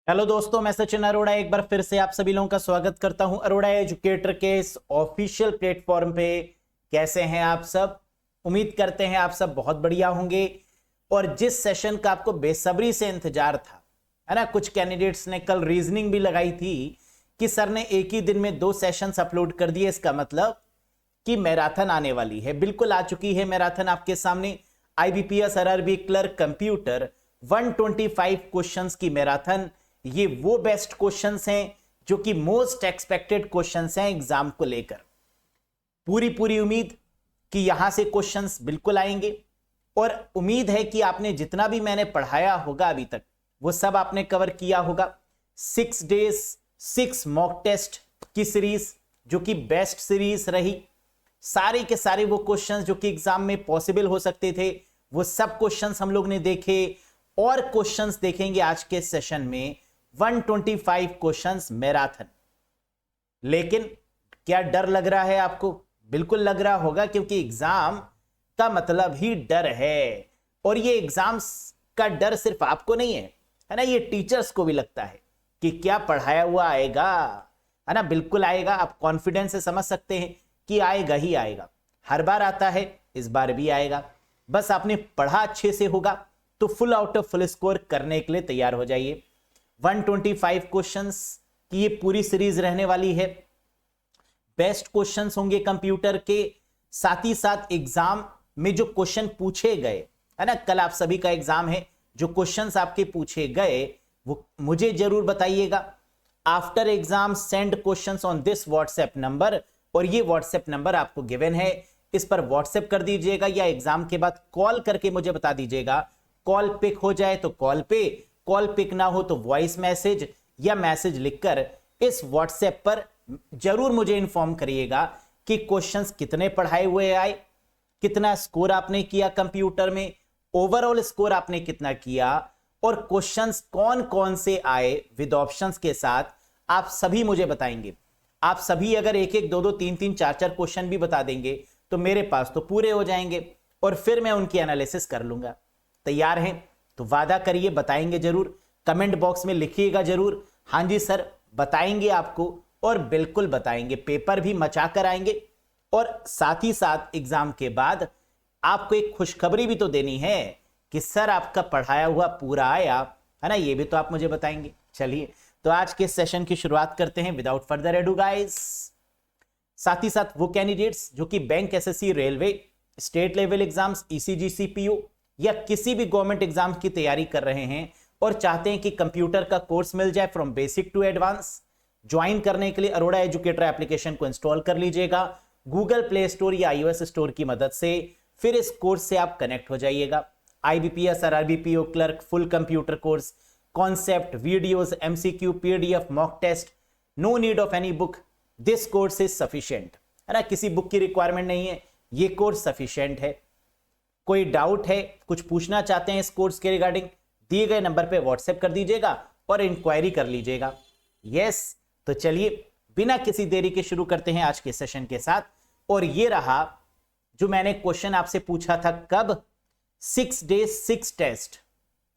Hello दोस्तों, मैं सचिन अरोड़ा एक बार फिर से आप सभी लोगों का स्वागत करता हूं अरोड़ा एजुकेटर के इस ऑफिशियल प्लेटफॉर्म पे। कैसे हैं आप सब? उम्मीद करते हैं आप सब बहुत बढ़िया होंगे। और जिस सेशन का आपको बेसब्री से इंतजार था, है ना, कुछ कैंडिडेट्स ने कल रीजनिंग भी लगाई थी कि सर ने एक ही दिन में 2 सेशंस अपलोड कर दिए, इसका मतलब कि मैराथन आने वाली है। बिल्कुल आ चुकी है मैराथन आपके सामने। IBPS RRB clerk computer 125 questions की मैराथन। ये वो बेस्ट क्वेश्चंस हैं जो कि मोस्ट एक्सपेक्टेड क्वेश्चंस हैं एग्जाम को लेकर। पूरी पूरी उम्मीद कि यहां से क्वेश्चंस बिल्कुल आएंगे और उम्मीद है कि आपने जितना भी मैंने पढ़ाया होगा अभी तक वो सब आपने कवर किया होगा। 6 डेज 6 मॉक टेस्ट की सीरीज जो कि बेस्ट सीरीज रही। सारे के सारे वो क्वेश्चंस जो कि एग्जाम में पॉसिबल हो सकते थे वो सब क्वेश्चंस हम लोग ने देखे और क्वेश्चंस देखेंगे आज के सेशन में। 125 क्वेश्चंस मैराथन। लेकिन क्या डर लग रहा है आपको? बिल्कुल लग रहा होगा, क्योंकि एग्जाम का मतलब ही डर है। और ये एग्जाम्स का डर सिर्फ आपको नहीं है ना, ये टीचर्स को भी लगता है कि क्या पढ़ाया हुआ आएगा, है ना। बिल्कुल आएगा, आप कॉन्फिडेंस से समझ सकते हैं कि आएगा ही आएगा। हर बार आता है, इस बार भी आएगा। बस आपने पढ़ा अच्छे से होगा तो full out of full score करने के लिए तैयार हो जाइए। 125 क्वेश्चंस की ये पूरी सीरीज रहने वाली है। बेस्ट क्वेश्चंस होंगे कंप्यूटर के, साथ ही साथ एग्जाम में जो क्वेश्चन पूछे गए, है ना, कल आप सभी का एग्जाम है, जो क्वेश्चंस आपके पूछे गए वो मुझे जरूर बताइएगा। After exam send questions on this WhatsApp number, और ये व्हाट्सएप नंबर आपको गिवन है, इस पर व्हाट्सएप कर दीजिएगा या एग्जाम के बाद कॉल करके मुझे बता दीजिएगा। कॉल पिक हो जाए तो कॉल पे, कॉल पिक ना हो तो वॉइस मैसेज या मैसेज लिखकर इस व्हाट्सएप पर जरूर मुझे इन्फॉर्म करिएगा कि क्वेश्चंस कितने पढ़ाए हुए आए, कितना स्कोर आपने किया कंप्यूटर में, ओवरऑल स्कोर आपने कितना किया, और क्वेश्चंस कौन कौन से आए विद ऑप्शंस के साथ आप सभी मुझे बताएंगे। आप सभी अगर एक एक दो दो तीन तीन चार चार क्वेश्चन भी बता देंगे तो मेरे पास तो पूरे हो जाएंगे और फिर मैं उनकी एनालिसिस कर लूंगा। तैयार हैं तो वादा करिए, बताएंगे जरूर। कमेंट बॉक्स में लिखिएगा जरूर, हाँ जी सर बताएंगे आपको, और बिल्कुल बताएंगे। पेपर भी मचा कर आएंगे और साथ ही साथ एग्जाम के बाद आपको एक खुशखबरी भी तो देनी है कि सर आपका पढ़ाया हुआ पूरा आया, है ना, ये भी तो आप मुझे बताएंगे। चलिए तो आज के सेशन की शुरुआत करते हैं विदाउट फर्दर एडू गाइस। साथ ही साथ वो कैंडिडेट्स जो कि bank, SSC, railway, state level exams, ECG, CPO या किसी भी गवर्नमेंट एग्जाम की तैयारी कर रहे हैं और चाहते हैं कि कंप्यूटर का कोर्स मिल जाए from basic to advance, join करने के लिए अरोड़ा एजुकेटर एप्लीकेशन को इंस्टॉल कर लीजिएगा गूगल प्ले स्टोर या iOS स्टोर की मदद से। फिर इस कोर्स से आप कनेक्ट हो जाइएगा। IBPS RRB PO clerk full computer course, concept, videos, MCQ, PDF, mock test, no need of any book, this course is sufficient, है ना। किसी बुक की रिक्वायरमेंट नहीं है, ये कोर्स सफिशिएंट है। कोई डाउट है, कुछ पूछना चाहते हैं इस कोर्स के रिगार्डिंग, दिए गए नंबर पे व्हाट्सएप कर दीजिएगा और इंक्वायरी कर लीजिएगा। यस, तो चलिए बिना किसी देरी के शुरू करते हैं आज के सेशन के साथ। और ये रहा जो मैंने क्वेश्चन आपसे पूछा था, कब? 6 days 6 test,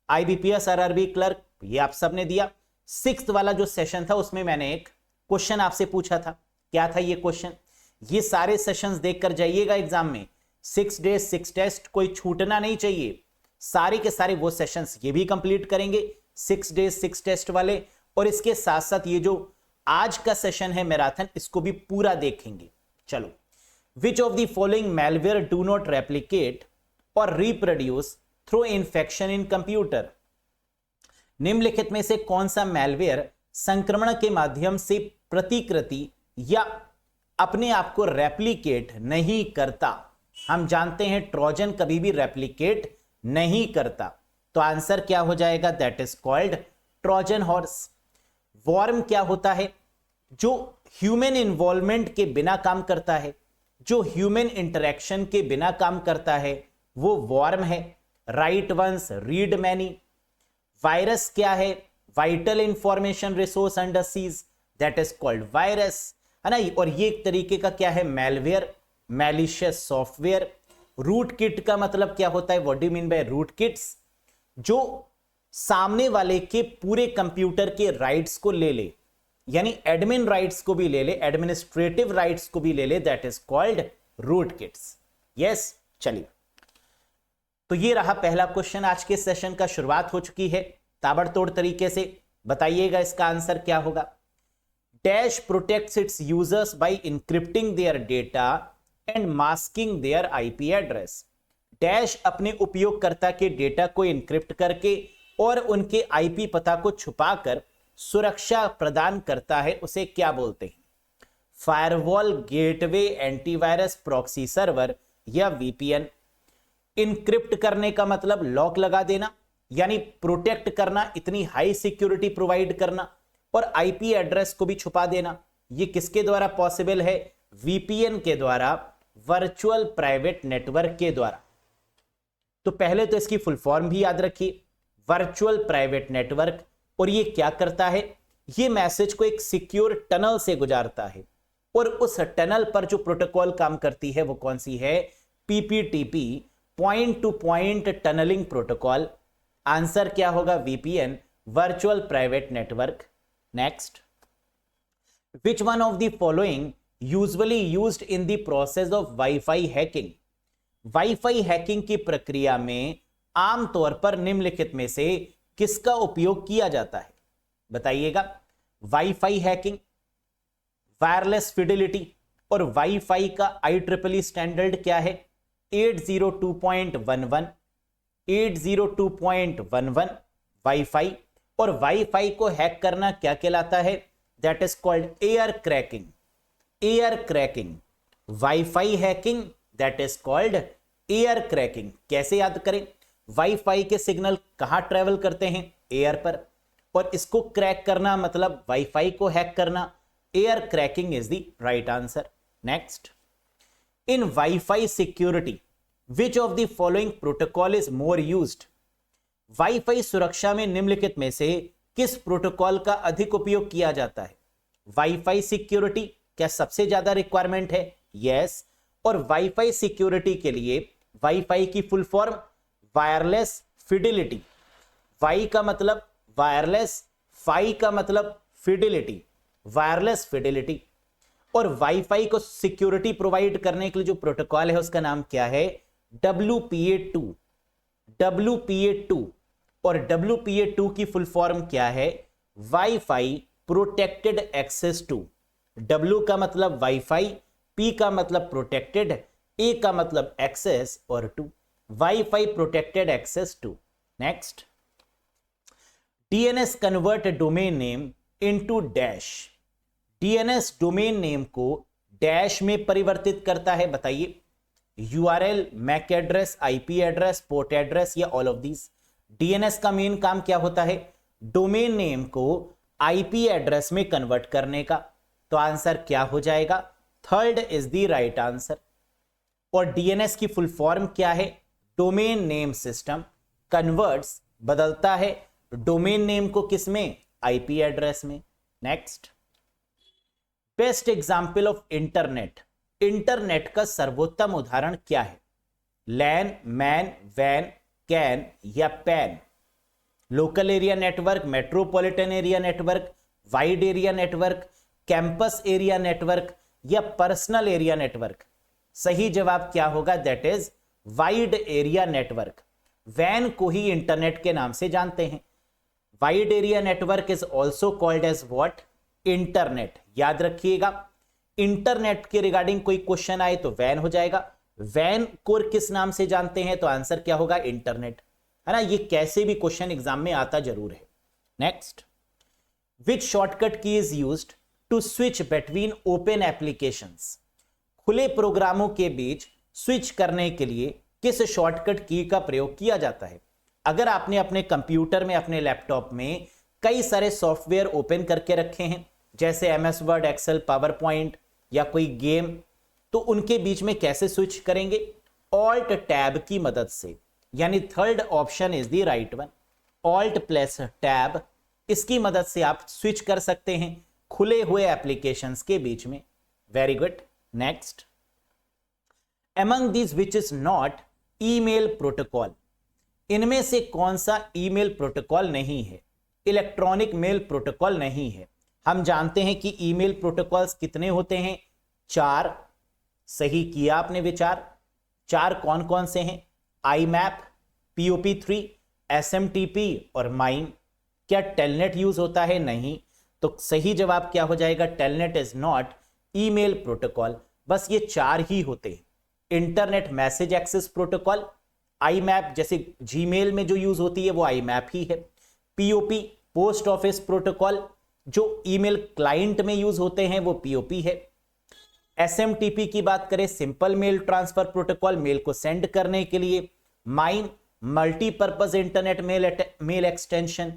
IBPS RRB clerk, ये आप सबने दिया। 6th वाला जो सेशन था उसमें मैंने एक क्वेश्चन आपसे पूछा था। क्या था ये क्वेश्चन? ये सारे सेशंस देखकर जाइएगा एग्जाम में। 6 डेज 6 टेस्ट, कोई छूटना नहीं चाहिए। सारे के सारे वो सेशंस ये भी कंप्लीट करेंगे 6 डेज 6 टेस्ट वाले, और इसके साथ साथ ये जो आज का सेशन है मैराथन, इसको भी पूरा देखेंगे। चलो, which of the following malware do not replicate और reproduce through infection in computer? निम्नलिखित में से कौन सा मैलवेयर संक्रमण के माध्यम से प्रतिकृति या अपने आप को रेप्लिकेट नहीं करता? हम जानते हैं ट्रोजन कभी भी रेप्लिकेट नहीं करता, तो आंसर क्या हो जाएगा? That is called Trojan horse. Worm क्या होता है? जो ह्यूमन इन्वॉल्वमेंट के बिना काम करता है, जो ह्यूमन इंटरेक्शन के बिना काम करता है, वो वॉर्म है। Write once, read many. Virus क्या है? Vital information resource under seize, that is called virus, है ना। और ये एक तरीके का क्या है? Malware, malicious software. Root kit का मतलब क्या होता है? What do you mean by root kits? जो सामने वाले के पूरे कंप्यूटर के राइट्स को ले ले, यानी एडमिन राइट्स को भी ले ले, एडमिनिस्ट्रेटिव राइट्स को भी ले ले, that is called rootkits. Yes, चलिए, तो ये रहा पहला क्वेश्चन। आज के सेशन का शुरुआत हो चुकी है ताबड़तोड़ तरीके से। बताइएगा इसका आंसर क्या होगा। Dash protects its users by encrypting their data and masking their IP address. Dash अपने उपयोगकर्ता के डेटा को इंक्रिप्ट करके और उनके आईपी पता को छुपाकर सुरक्षा प्रदान करता है, उसे क्या बोलते हैं? Firewall, gateway, antivirus, proxy server या वीपीएन। इनक्रिप्ट करने का मतलब लॉक लगा देना, यानी प्रोटेक्ट करना, इतनी हाई सिक्योरिटी प्रोवाइड करना, और आईपी एड्रेस को भी छुपा देना। ये किसके द्वारा पॉसिबल है? वीपीएन के द्वारा, वर्चुअल प्राइवेट नेटवर्क के द्वारा। तो पहले तो इसकी फुल फॉर्म भी याद रखिए, वर्चुअल प्राइवेट नेटवर्क। और ये क्या करता है? ये मैसेज को एक सिक्योर टनल से गुजारता है, और उस टनल पर जो प्रोटोकॉल काम करती है वो कौन सी है? PPTP, point to point tunneling protocol. Answer क्या होगा? VPN, virtual private network. Next, which one of the following usually used in the process of WiFi hacking. WiFi hacking की प्रक्रिया में आमतौर पर निम्नलिखित में से किसका उपयोग किया जाता है? बताइएगा। वाईफाई हैकिंग, वायरलेस फिडिलिटी, और वाईफाई का IEEE स्टैंडर्ड क्या है? 802.11, 802.11 वाईफाई। और वाईफाई को हैक करना क्या कहलाता है? That is called air cracking. Air cracking, wifi hacking, that is called air cracking. कैसे याद करें? वाईफाई के सिग्नल कहां ट्रेवल करते हैं? एयर पर। और इसको क्रैक करना मतलब वाईफाई को हैक करना। Air cracking is the right answer. Next, in wifi security which of the following protocol is more used. Wifi सुरक्षा में निम्नलिखित में से किस प्रोटोकॉल का अधिक उपयोग किया जाता है? वाईफाई सिक्योरिटी क्या सबसे ज्यादा रिक्वायरमेंट है? यस। और वाईफाई सिक्योरिटी के लिए वाईफाई की full form wireless fidelity. Wi का मतलब वायरलेस, फाई का मतलब फिडिलिटी, वायरलेस फिडिलिटी। और वाईफाई को सिक्योरिटी प्रोवाइड करने के लिए जो प्रोटोकॉल है उसका नाम क्या है? WPA2। WPA2। और WPA2 की फुल फॉर्म क्या है? Wifi protected access two. W का मतलब वाईफाई, P का मतलब प्रोटेक्टेड, A का मतलब एक्सेस, और two, wifi protected access two. Next, DNS convert domain name into dash. DNS domain name को डैश में परिवर्तित करता है। बताइए। URL, MAC address, IP address, port address या ऑल ऑफ दीज। DNS का मेन काम क्या होता है? डोमेन नेम को IP एड्रेस में कन्वर्ट करने का। तो आंसर क्या हो जाएगा? Third is the right answer. और DNS की फुल फॉर्म क्या है? डोमेन नेम सिस्टम कन्वर्ट्स, बदलता है डोमेन नेम को किसमें? IP एड्रेस में। Next, best example of internet. Internet का सर्वोत्तम उदाहरण क्या है? लैन, मैन, वैन, कैन या PAN. Local area network, metropolitan area network, wide area network, campus area network या पर्सनल एरिया नेटवर्क। सही जवाब क्या होगा? That is wide area network. वैन को ही इंटरनेट के नाम से जानते हैं। Wide area network is also called as what? Internet. याद रखिएगा, इंटरनेट के रिगार्डिंग कोई क्वेश्चन आए तो वैन हो जाएगा। वैन को किस नाम से जानते हैं? तो आंसर क्या होगा? इंटरनेट, है ना। ये कैसे भी क्वेश्चन एग्जाम में आता जरूर है। Next, which shortcut key is used to switch between open applications. खुले प्रोग्रामों के बीच स्विच करने के लिए किस शॉर्टकट की का प्रयोग किया जाता है? अगर आपने अपने कंप्यूटर में, अपने लैपटॉप में कई सारे सॉफ्टवेयर ओपन करके रखे हैं, जैसे MS word, excel, power point या कोई गेम, तो उनके बीच में कैसे स्विच करेंगे? ऑल्ट टैब की मदद से। यानी third option is the right one, alt plus tab. इसकी मदद से आप स्विच कर सकते हैं खुले हुए एप्लीकेशंस के बीच में। Very good. Next, among these which is not email protocol। इनमें से कौन सा ईमेल प्रोटोकॉल नहीं है? इलेक्ट्रॉनिक मेल प्रोटोकॉल नहीं है। हम जानते हैं कि ईमेल प्रोटोकॉल्स कितने होते हैं? 4। सही किया आपने विचार। 4 कौन कौन से हैं? IMAP, POP3, SMTP और MIME। क्या टेलनेट यूज होता है? नहीं। तो सही जवाब क्या हो जाएगा? Telnet is not email protocol. बस ये 4 ही होते हैं। Internet message access protocol, IMAP जैसे जीमेल में जो यूज होती है वो IMAP ही है। POP पोस्ट ऑफिस प्रोटोकॉल जो ईमेल क्लाइंट में यूज होते हैं वो POP है। SMTP की बात करें, simple mail transfer protocol, mail को सेंड करने के लिए। MIME multipurpose internet mail extension,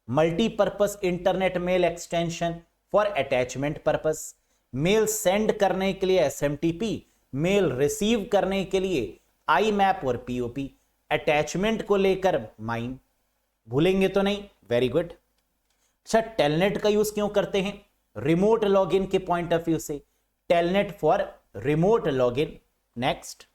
multipurpose internet mail extension for attachment purpose. Mail send करने के लिए SMTP, मेल रिसीव करने के लिए IMAP और POP, अटैचमेंट को लेकर MIME। भूलेंगे तो नहीं? Very good. अच्छा, टेलनेट का यूज क्यों करते हैं? रिमोट लॉगिन के पॉइंट ऑफ व्यू से, telnet for remote login. Next,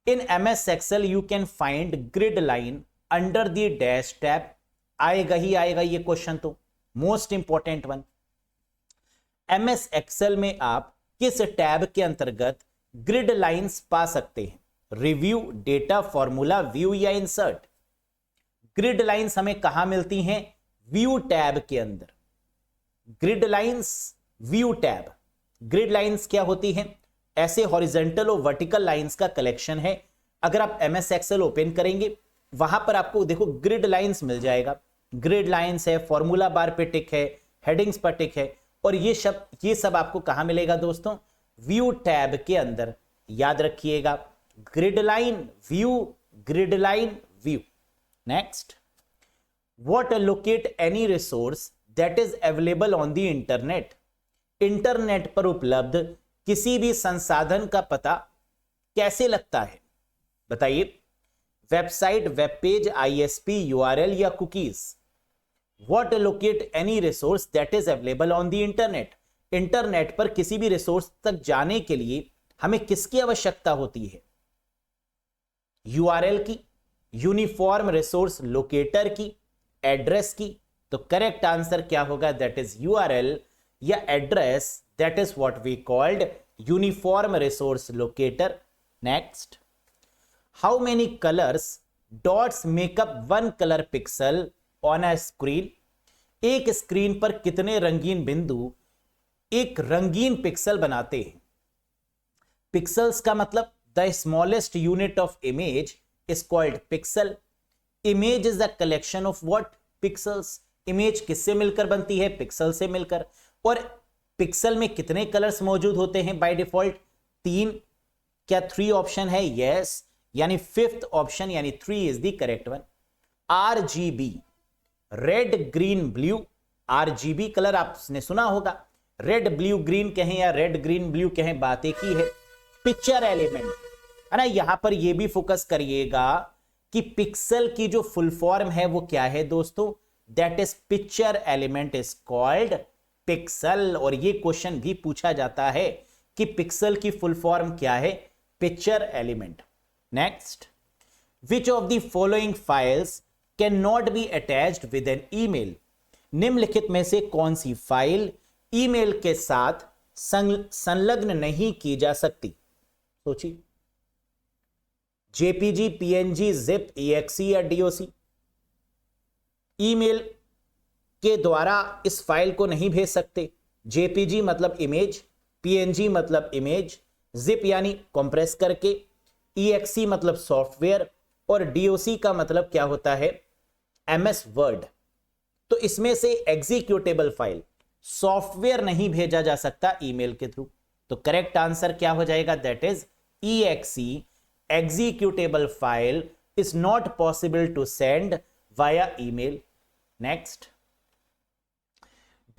in MS Excel you can find grid line under the dash tab. आएगा ही आएगा ये क्वेश्चन, तो most important one. MS Excel में आप किस टैब के अंतर्गत ग्रिड लाइंस पा सकते हैं? रिव्यू, डेटा, फॉर्मूला, व्यू या इंसर्ट? ग्रिड लाइंस हमें कहां मिलती हैं? व्यू टैब के अंदर। Grid lines, view tab. Grid lines क्या होती हैं? ऐसे हॉरिजॉन्टल और वर्टिकल लाइंस का कलेक्शन है। अगर आप MS Excel ओपन करेंगे वहां पर आपको देखो ग्रिड लाइंस मिल जाएगा। ग्रिड लाइंस है, फॉर्मूला बार पे टिक है, हेडिंग्स पर टिक है, और ये सब आपको कहां मिलेगा दोस्तों? व्यू टैब के अंदर। याद रखिएगा, grid line view, grid line view. Next, what locate any resource that is available on the internet. Internet पर उपलब्ध किसी भी संसाधन का पता कैसे लगता है? बताइए। Website, web page, ISP, URL या cookies? What locate any resource that is available on the internet. Internet पर किसी भी रिसोर्स तक जाने के लिए हमें किसकी आवश्यकता होती है? URL की, यूनिफॉर्म रिसोर्स लोकेटर की, एड्रेस की? तो करेक्ट आंसर क्या होगा? दैट इज URL या address, that is what we called uniform resource locator. Next, how many colours dots make up one colour pixel on a screen. एक screen पर कितने रंगीन बिंदु एक रंगीन पिक्सल बनाते हैं? पिक्सल्स का मतलब the smallest unit of image is called pixel. Image is the collection of what? Pixels. Image किससे मिलकर बनती है? पिक्सल से मिलकर। और पिक्सल में कितने कलर्स मौजूद होते हैं बाय डिफॉल्ट? 3। क्या 3 ऑप्शन है? यस, यानी 5th ऑप्शन यानी 3 is the correct one. RGB, red green blue. RGB colour आपने सुना होगा, रेड ब्लू ग्रीन कहें या रेड ग्रीन ब्लू कहें, बात एक ही है। पिक्चर एलिमेंट है ना। यहां पर यह भी फोकस करिएगा कि पिक्सल की जो फुल फॉर्म है वो क्या है दोस्तों? That is picture element is called pixel. और ये क्वेश्चन भी पूछा जाता है कि पिक्सल की फुल फॉर्म क्या है? Picture element. Next, which of the following files can not be attached with an email. निम्नलिखित में से कौन सी फाइल ईमेल के साथ संलग्न नहीं की जा सकती? सोचिए। JPG, PNG, ZIP, EXE या DOC? ईमेल के द्वारा इस फाइल को नहीं भेज सकते। JPG मतलब इमेज, PNG मतलब इमेज, ZIP यानी कंप्रेस करके, EXE मतलब सॉफ्टवेयर, और DOC का मतलब क्या होता है? MS word. तो इसमें से एग्जीक्यूटेबल फाइल, सॉफ्टवेयर नहीं भेजा जा सकता ईमेल के थ्रू। तो करेक्ट आंसर क्या हो जाएगा? That is EXE, executable file is not possible to send via email. Next,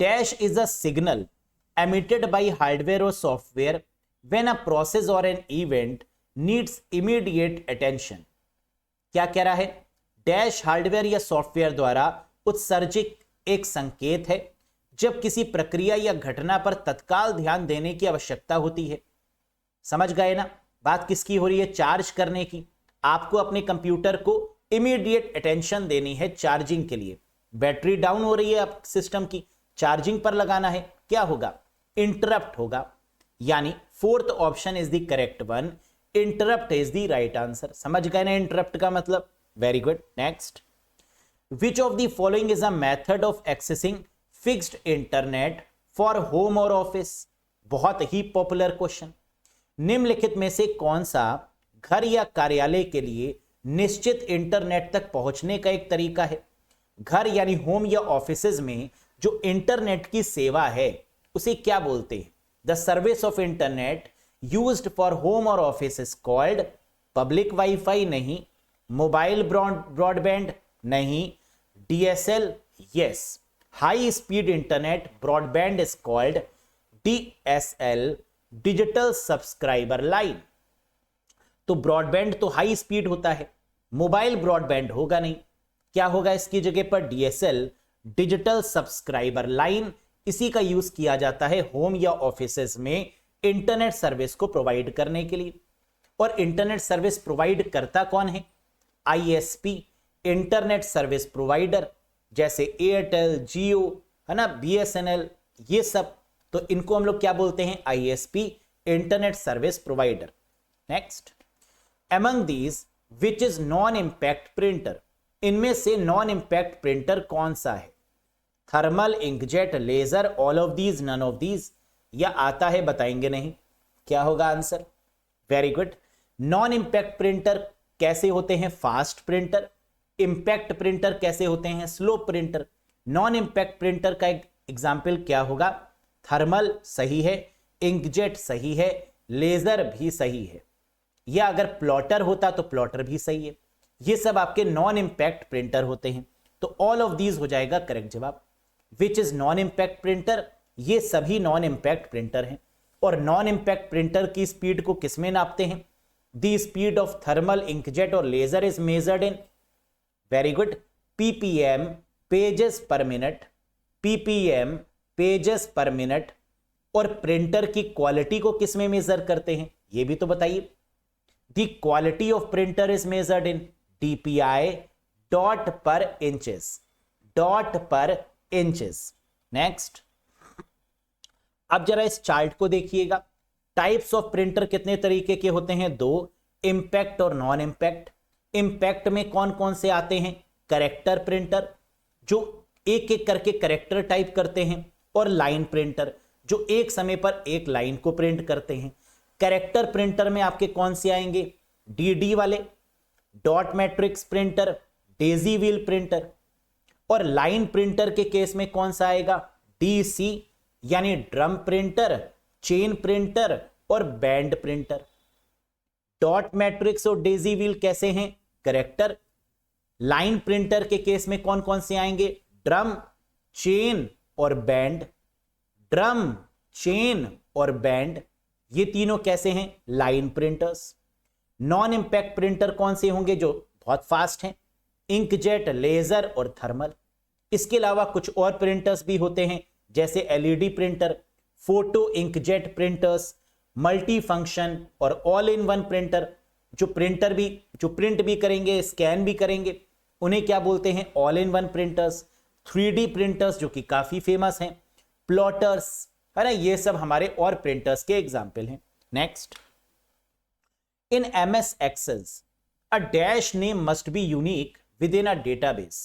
dash is a signal emitted by hardware or software when a process or an event needs immediate attention. क्या कह रहा है? Dash hardware या software द्वारा उत्सर्जित एक संकेत है जब किसी प्रक्रिया या घटना पर तत्काल ध्यान देने की आवश्यकता होती है। समझ गए ना? बात किसकी हो रही है? चार्ज करने की। आपको अपने कंप्यूटर को इमीडिएट अटेंशन देनी है चार्जिंग के लिए। बैटरी डाउन हो रही है आप सिस्टम की, चार्जिंग पर लगाना है, क्या होगा? इंटरप्ट होगा। यानी fourth option is the correct one, interrupt is the right answer. समझ गए ना इंटरप्ट का मतलब? Very good. Next, which of the following is a method of accessing fixed internet for home और ऑफिस? बहुत ही पॉपुलर क्वेश्चन। निम्नलिखित में से कौन सा घर या कार्यालय के लिए निश्चित इंटरनेट तक पहुंचने का एक तरीका है? घर यानी होम या ऑफिसेज में जो इंटरनेट की सेवा है उसे क्या बोलते हैं? The service of internet used for home और office is called public WiFi नहीं, मोबाइल ब्रॉडबैंड नहीं, DSL yes, high speed internet broadband is called DSL, digital subscriber line. तो ब्रॉडबैंड तो हाई स्पीड होता है, मोबाइल ब्रॉडबैंड होगा नहीं, क्या होगा इसकी जगह पर? DSL, digital subscriber line. इसी का यूज किया जाता है होम या ऑफिसेज में इंटरनेट सर्विस को प्रोवाइड करने के लिए। और इंटरनेट सर्विस प्रोवाइड करता कौन है? आईएसपी, इंटरनेट सर्विस प्रोवाइडर, जैसे एयरटेल, जियो, है ना, बीएसएनएल, ये सब। तो इनको हम लोग क्या बोलते हैं? ISP, internet service provider. Next, among these which is non impact printer? इनमें से नॉन इंपैक्ट प्रिंटर कौन सा है? Thermal, inkjet, laser, all of these, none of these, या आता है बताएंगे नहीं? क्या होगा answer? Very good. Non impact printer कैसे होते हैं? Fast printer. इंपैक्ट प्रिंटर कैसे होते हैं? Slow printer. Non impact printer का एक एग्जाम्पल क्या होगा? थर्मल सही है, इंकजेट सही है, लेजर भी सही है, या अगर प्लॉटर होता तो प्लॉटर भी सही है। ये सब आपके नॉन इंपैक्ट प्रिंटर होते हैं। तो ऑल ऑफ दीज हो जाएगा करेक्ट जवाब। Which is non impact printer? ये सभी नॉन इंपैक्ट प्रिंटर हैं। और नॉन इंपैक्ट प्रिंटर की स्पीड को किसमें नापते हैं? The speed of thermal, inkjet और laser is measured in, very good, PPM, pages per minute, PPM, pages per minute. और प्रिंटर की क्वालिटी को किसमें मेजर करते हैं? ये भी तो बताइए। The quality of printer is measured in DPI, dot per inches, dot per inches. Next, अब जरा इस चार्ट को देखिएगा। टाइप्स ऑफ प्रिंटर कितने तरीके के होते हैं? दो, इंपैक्ट और नॉन इंपैक्ट। इंपैक्ट में कौन कौन से आते हैं? करेक्टर प्रिंटर, जो एक एक करके करेक्टर टाइप करते हैं, और लाइन प्रिंटर, जो एक समय पर एक लाइन को प्रिंट करते हैं। करेक्टर प्रिंटर में आपके कौन से आएंगे? डीडी वाले, dot matrix printer, Daisy wheel printer. और लाइन प्रिंटर के केस में कौन सा आएगा? डीसी, यानी ड्रम प्रिंटर, चेन प्रिंटर और बैंड प्रिंटर। डॉट मैट्रिक्स और डेजी व्हील कैसे हैं? करेक्टर। लाइन प्रिंटर के केस में कौन कौन से आएंगे? ड्रम, चेन और बैंड। ड्रम, चेन और बैंड, ये तीनों कैसे हैं? Line printers. Non impact printer कौन से होंगे जो बहुत फास्ट हैं? इंकजेट, लेजर और थर्मल। इसके अलावा कुछ और प्रिंटर्स भी होते हैं, जैसे LED printer, photo inkjet printers, multi function और ऑल इन वन प्रिंटर। जो प्रिंट भी करेंगे, स्कैन भी करेंगे, उन्हें क्या बोलते हैं? All in one printers. 3D printers जो कि काफी फेमस हैं, प्लॉटर्स, है ना, ये सब हमारे और प्रिंटर्स के एग्जाम्पल हैं। Next, in MS Excel a dash name must be unique within a database.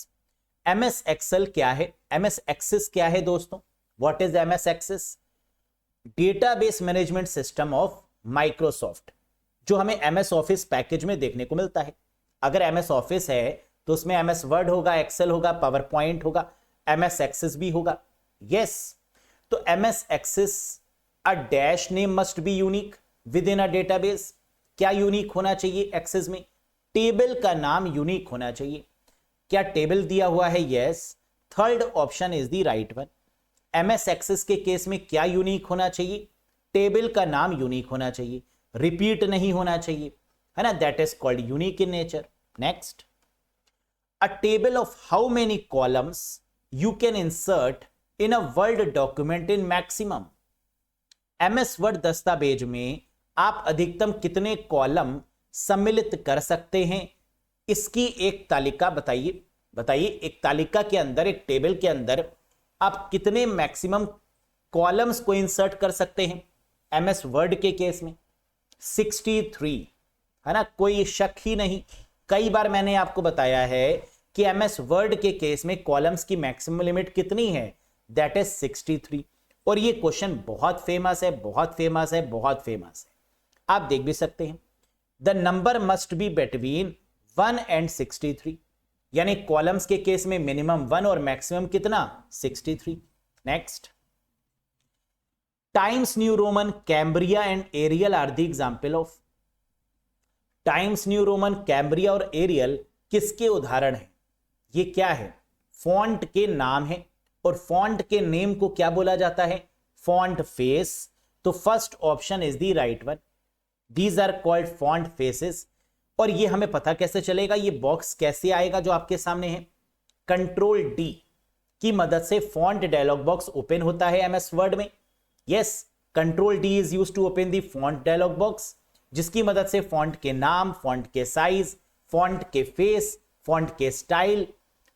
MS Excel क्या है? MS Access क्या है दोस्तों? What is MS Access? Database management system of Microsoft, जो हमें MS ऑफिस पैकेज में देखने को मिलता है। अगर MS ऑफिस है तो उसमें MS वर्ड होगा, एक्सेल होगा, पावर पॉइंट होगा, MS Access भी होगा। यस, तो MS Access a dash name must be unique with in a database. क्या यूनिक होना चाहिए एक्सेस में? टेबल का नाम यूनिक होना चाहिए। क्या टेबल दिया हुआ है? Yes, third option is the right one. MS Access के केस में क्या यूनिक होना चाहिए? टेबल का नाम यूनिक होना चाहिए, रिपीट नहीं होना चाहिए, है ना, that is called unique in nature. Next, a table of how many columns you can insert in a word document in maximum. MS word दस्तावेज में आप अधिकतम कितने कॉलम सम्मिलित कर सकते हैं, इसकी एक तालिका बताइए। बताइए एक तालिका के अंदर, एक टेबल के अंदर आप कितने मैक्सिमम कॉलम्स को इंसर्ट कर सकते हैं? एमएस वर्ड के केस में 63, है ना, कोई शक ही नहीं। कई बार मैंने आपको बताया है कि एमएस वर्ड के केस में कॉलम्स की मैक्सिमम लिमिट कितनी है? That is 63। और ये क्वेश्चन बहुत फेमस है, बहुत फेमस है, बहुत फेमस है, आप देख भी सकते हैं। The number must be between 1 and 63, यानी कॉलम्स के केस में मिनिमम 1 और मैक्सिमम कितना? 63। Next, Times New Roman, Cambria and Arial are the example of. Times New Roman, Cambria और एरियल किसके उदाहरण हैं? ये क्या है? फॉन्ट के नाम है, और फॉन्ट के नेम को क्या बोला जाता है? Font face. तो first option is the right one. These are called font faces. और ये हमें पता कैसे चलेगा? ये बॉक्स कैसे आएगा जो आपके सामने है? कंट्रोल डी की मदद से फॉन्ट डायलॉग बॉक्स ओपन होता है एमएस वर्ड में। Yes, control D is used to open the font dialog box, जिसकी मदद से फॉन्ट के नाम, फॉन्ट के साइज, फॉन्ट के फेस, फॉन्ट के स्टाइल,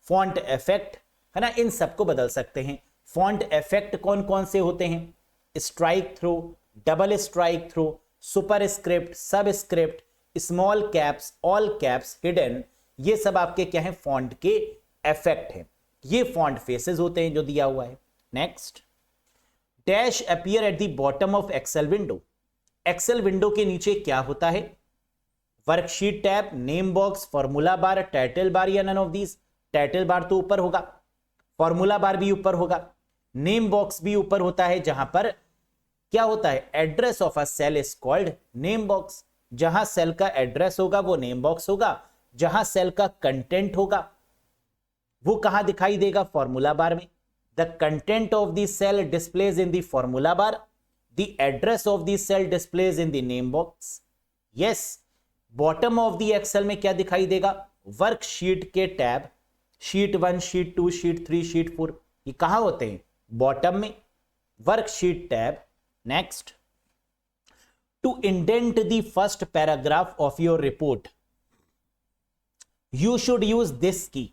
फॉन्ट इफेक्ट, है ना, इन सबको बदल सकते हैं। फॉन्ट इफेक्ट कौन कौन से होते हैं? Strikethrough, double strikethrough, superscript, subscript, small caps, all caps, hidden, ये सब आपके क्या है? फॉन्ट के इफेक्ट है। ये फॉन्ट फेसेस होते हैं जो दिया हुआ है। Next, dash appear at the bottom of Excel window. Excel window के नीचे क्या होता है? Worksheet tab, name box, formula bar, title bar, या none of these? Title bar तो ऊपर होगा, फॉर्मूला बार भी ऊपर होगा, नेम बॉक्स भी ऊपर होता है, जहां पर क्या होता है? Address of a cell is called name box. जहां सेल का एड्रेस होगा वो नेम बॉक्स होगा, जहां सेल का कंटेंट होगा वो कहां दिखाई देगा? फॉर्मूला बार में। The content of the cell displays in the formula bar, the address of the cell displays in the name box. Yes, bottom of the excel में क्या दिखाई देगा? वर्कशीट के tab, sheet 1, sheet 2, sheet 3, sheet 4, ये कहां होते हैं? Bottom में, worksheet tab. Next, to indent the first paragraph of your report you should use this key.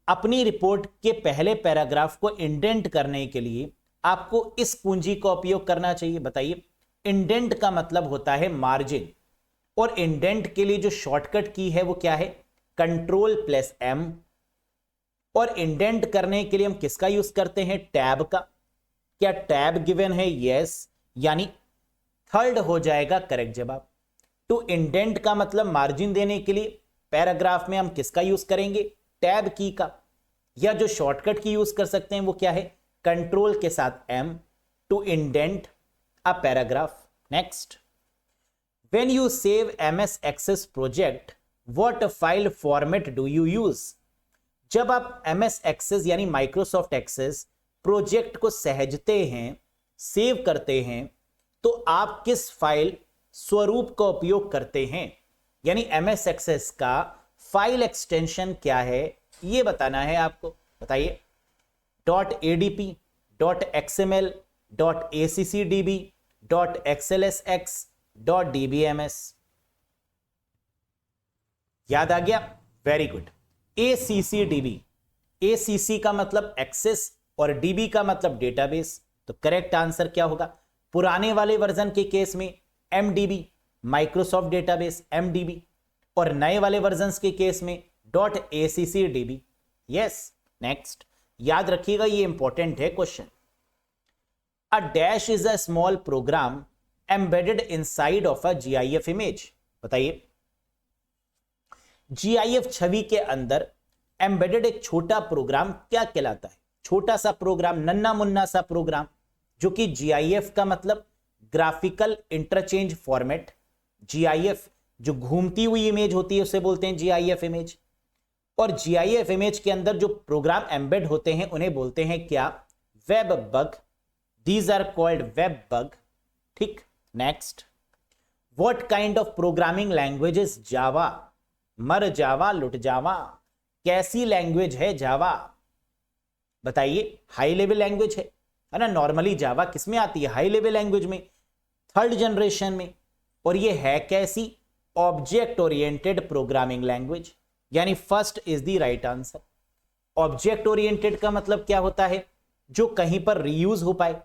अपनी रिपोर्ट के पहले पैराग्राफ को इंडेंट करने के लिए आपको इस कुंजी का उपयोग करना चाहिए। बताइए, इंडेंट का मतलब होता है मार्जिन, और इंडेंट के लिए जो शॉर्टकट की है वो क्या है? Ctrl+M। और इंडेंट करने के लिए हम किसका यूज करते हैं? टैब का। क्या टैब गिवन है? यस, यानी थर्ड हो जाएगा करेक्ट जवाब। टू इंडेंट का मतलब मार्जिन देने के लिए पैराग्राफ में हम किसका यूज करेंगे? टैब की का। या जो शॉर्टकट की यूज कर सकते हैं वो क्या है? कंट्रोल के साथ M, to indent a paragraph. Next, when you save MS Access project what file format do you use. जब आप MS Access यानी माइक्रोसॉफ्ट एक्सेस प्रोजेक्ट को सहेजते हैं, सेव करते हैं, तो आप किस फाइल स्वरूप का उपयोग करते हैं? यानी MS Access का फाइल एक्सटेंशन क्या है ये बताना है आपको। बताइए, .adp, .xml, .accdb, .xlsx, .dbms। याद आ गया? Very good. ACCDB, ACC का मतलब एक्सेस और DB का मतलब डेटाबेस। तो करेक्ट आंसर क्या होगा? पुराने वाले वर्जन के केस में MDB, माइक्रोसॉफ्ट डेटाबेस MDB, और नए वाले वर्जन्स के केस में .accdb। यस। नेक्स्ट, याद रखिएगा ये इंपॉर्टेंट है question. A dash is a small program embedded inside of a GIF image. बताइए, GIF छवि के अंदर एम्बेडेड एक छोटा प्रोग्राम क्या कहलाता है? छोटा सा प्रोग्राम, नन्ना मुन्ना सा प्रोग्राम, जो कि GIF का मतलब ग्राफिकल इंटरचेंज फॉर्मेट। GIF जो घूमती हुई इमेज होती है उसे बोलते हैं GIF इमेज, और GIF इमेज के अंदर जो प्रोग्राम एम्बेड होते हैं उन्हें बोलते हैं क्या? Web bug. These are called web bug. ठीक। Next, what kind of programming language is Java? मर जावा, लुट जावा, कैसी लैंग्वेज है जावा? बताइए, हाई लेवल लैंग्वेज है ना। नॉर्मली जावा किसमें आती है? हाई लेवल लैंग्वेज में, थर्ड जनरेशन में। और ये है कैसी? ऑब्जेक्ट ओरिएंटेड प्रोग्रामिंग लैंग्वेज, यानी first is the right answer. Object oriented का मतलब क्या होता है? जो कहीं पर रीयूज हो पाए।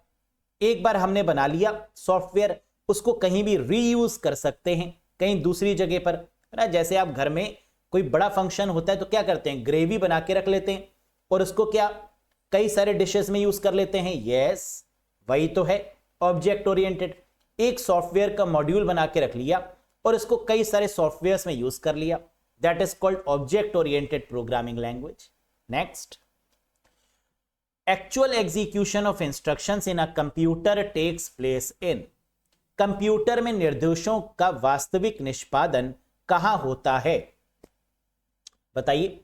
एक बार हमने बना लिया सॉफ्टवेयर, उसको कहीं भी रीयूज कर सकते हैं, कहीं दूसरी जगह पर, है ना। जैसे आप घर में कोई बड़ा फंक्शन होता है तो क्या करते हैं, ग्रेवी बना के रख लेते हैं और उसको क्या कई सारे डिशेस में यूज कर लेते हैं। यस, वही तो है ऑब्जेक्ट ओरिएंटेड। एक सॉफ्टवेयर का मॉड्यूल बना के रख लिया और इसको कई सारे सॉफ्टवेयर्स में यूज कर लिया, that is called object oriented programming language. Next, actual execution of instructions in a computer takes place in. Computer में निर्देशों का वास्तविक निष्पादन कहां होता है? बताइए,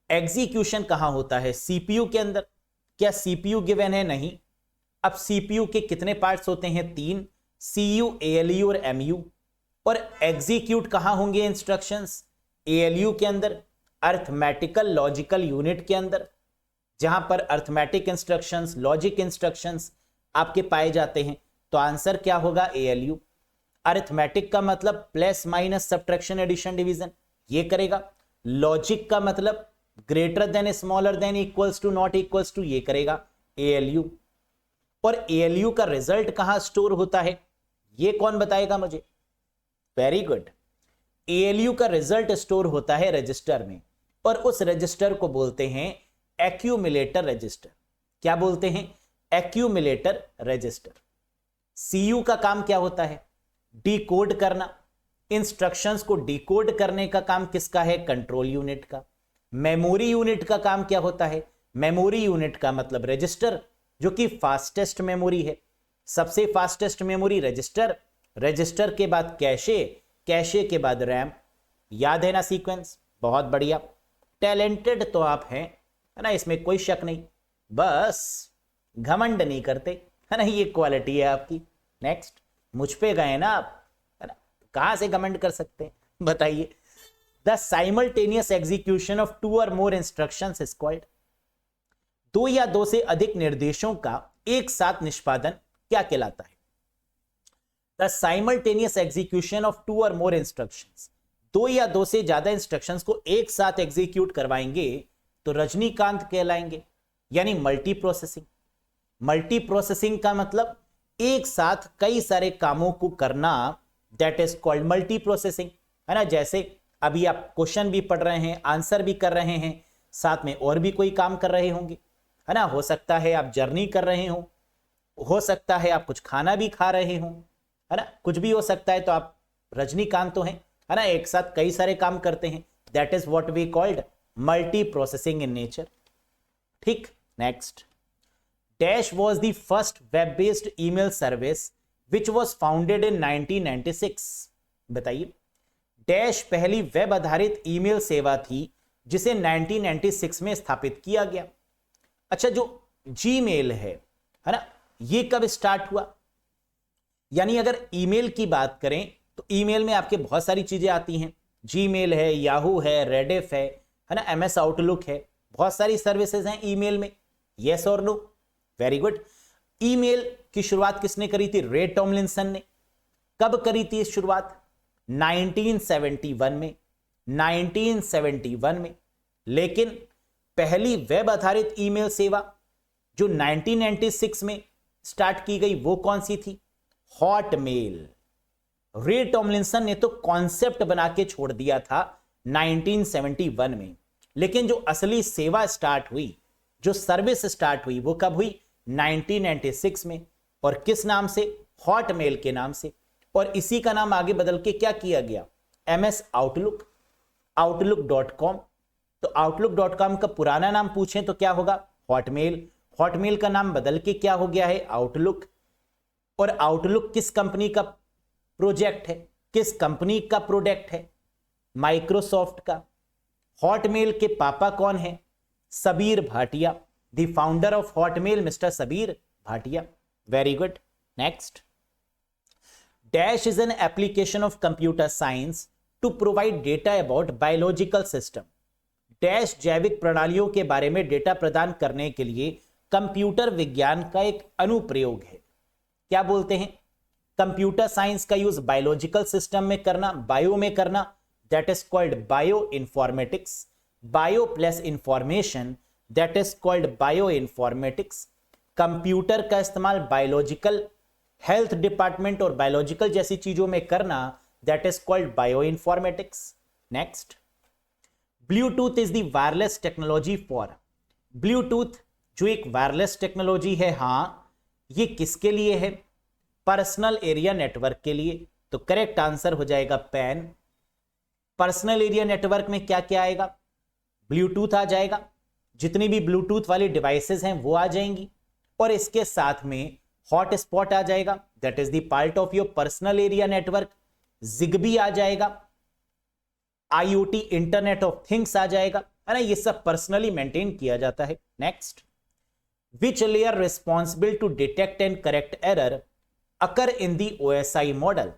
एग्जीक्यूशन कहां होता है? सीपीयू के अंदर। क्या सीपीयू गिवन है? नहीं। अब सीपीयू के कितने पार्ट्स होते हैं? 3, सीयू, एएलयू और एमयू। और एग्जीक्यूट कहां होंगे इंस्ट्रक्शंस? एएलयू के अंदर, अर्थमेटिकल लॉजिकल यूनिट के अंदर, जहां पर अर्थमेटिक इंस्ट्रक्शंस, लॉजिक इंस्ट्रक्शंस आपके पाए जाते हैं। तो आंसर क्या होगा? एएलयू। अर्थमेटिक का मतलब plus minus subtraction addition division, ये करेगा। लॉजिक का मतलब greater than smaller than equals to not equals to, ये करेगा एएलयू। और एएलयू का रिजल्ट कहां स्टोर होता है, ये कौन बताएगा मुझे? Very good. एएलयू का रिजल्ट स्टोर होता है रजिस्टर में, और उस रजिस्टर को बोलते हैं एक्यूमुलेटर रजिस्टर। क्या बोलते हैं? Accumulator register. सीयू का काम क्या होता है? डिकोड करना। इंस्ट्रक्शंस को डिकोड करने का काम किसका है? कंट्रोल यूनिट का। मेमोरी यूनिट का काम क्या होता है? मेमोरी यूनिट का मतलब रजिस्टर, जो कि फास्टेस्ट मेमोरी है। सबसे फास्टेस्ट मेमोरी रजिस्टर, रजिस्टर के बाद कैशे, कैशे के बाद रैम। याद है ना सीक्वेंस? बहुत बढ़िया, टैलेंटेड तो आप हैं, है ना, इसमें कोई शक नहीं। बस घमंड नहीं करते, है ना, ये क्वालिटी है आपकी। नेक्स्ट, मुझ पे गए ना आप, है ना, कहां से घमंड कर सकते हैं बताइए। द साइमल्टेनियस एग्जीक्यूशन ऑफ 2 और मोर इंस्ट्रक्शंस इज कॉल्ड। 2 या 2 से अधिक निर्देशों का एक साथ निष्पादन क्या कहलाता है? द साइमल्टेनियस एग्जीक्यूशन ऑफ 2 और मोर इंस्ट्रक्शंस, 2 या 2 से ज्यादा इंस्ट्रक्शंस को एक साथ एग्जीक्यूट करवाएंगे तो रजनीकांत कहलाएंगे, यानी मल्टी प्रोसेसिंग। मल्टी प्रोसेसिंग का मतलब एक साथ कई सारे कामों को करना, that is called multi processing, है ना। जैसे अभी आप क्वेश्चन भी पढ़ रहे हैं, आंसर भी कर रहे हैं, साथ में और भी कोई काम कर रहे होंगे, है ना। हो सकता है आप जर्नी कर रहे हो सकता है आप कुछ खाना भी खा रहे हो, है ना, कुछ भी हो सकता है। तो आप रजनीकांत तो हैं, है ना, एक साथ कई सारे काम करते हैं, that is what we called multiprocessing in nature. ठीक। Next, dash was the first web based email service which was founded in 1996। बताइए, डैश पहली वेब आधारित ईमेल सेवा थी जिसे 1996 में स्थापित किया गया। अच्छा, जो जीमेल है ना, ये कब स्टार्ट हुआ? यानी अगर ईमेल की बात करें तो ईमेल में आपके बहुत सारी चीजें आती हैं। जीमेल है, याहू है, रेडिफ है ना, एमएस आउटलुक है, बहुत सारी सर्विसेज हैं ईमेल में। यस और नो? Very good. ईमेल की शुरुआत किसने करी थी? रे टॉमलिंसन ने। कब करी थी इस शुरुआत? 1971 में। 1971 में। लेकिन पहली वेब आधारित ईमेल सेवा जो 1996 में स्टार्ट की गई वो कौन सी थी? हॉटमेल। रे टॉमलिंसन ने तो कॉन्सेप्ट बना के छोड़ दिया था 1971 में, लेकिन जो असली सेवा स्टार्ट हुई, जो सर्विस स्टार्ट हुई, वो कब हुई? 1996 में। और किस नाम से? हॉटमेल के नाम से। और इसी का नाम आगे बदल के क्या किया गया? MS outlook, outlook.com। तो outlook.com का पुराना नाम पूछें तो क्या होगा? हॉटमेल। हॉटमेल का नाम बदल के क्या हो गया है? आउटलुक। और आउटलुक किस कंपनी का प्रोजेक्ट है? किस कंपनी का प्रोडक्ट है? माइक्रोसॉफ्ट का। हॉटमेल के पापा कौन है? Sabeer Bhatia. The founder of Hotmail mister Sabeer Bhatia. Very good. Next, dash is an application of computer science to provide data about biological system. Dash जैविक प्रणालियों के बारे में डेटा प्रदान करने के लिए कंप्यूटर विज्ञान का एक अनुप्रयोग है। क्या बोलते हैं? कंप्यूटर साइंस का यूज बायोलॉजिकल सिस्टम में करना, बायो में करना, that is called bio informatics. Bio plus information, that is called bio informatics. Computer का इस्तेमाल बायोलॉजिकल हेल्थ डिपार्टमेंट और बायोलॉजिकल जैसी चीजों में करना, that is called bio informatics. Next, Bluetooth is the wireless technology for. Bluetooth जो एक wireless technology है, हाँ, ये किसके लिए है? पर्सनल एरिया नेटवर्क के लिए। तो करेक्ट आंसर हो जाएगा पैन। पर्सनल एरिया नेटवर्क में क्या क्या आएगा? ब्लूटूथ आ जाएगा, जितनी भी ब्लूटूथ वाली डिवाइसेस हैं वो आ जाएंगी, और इसके साथ में हॉटस्पॉट आ जाएगा, that is the part of your personal area network. Zigbee आ जाएगा, IoT इंटरनेट ऑफ थिंग्स आ जाएगा, है ना, ये सब पर्सनली मेंटेन किया जाता है। Next, which layer responsible to detect and correct error occur in the OSI model.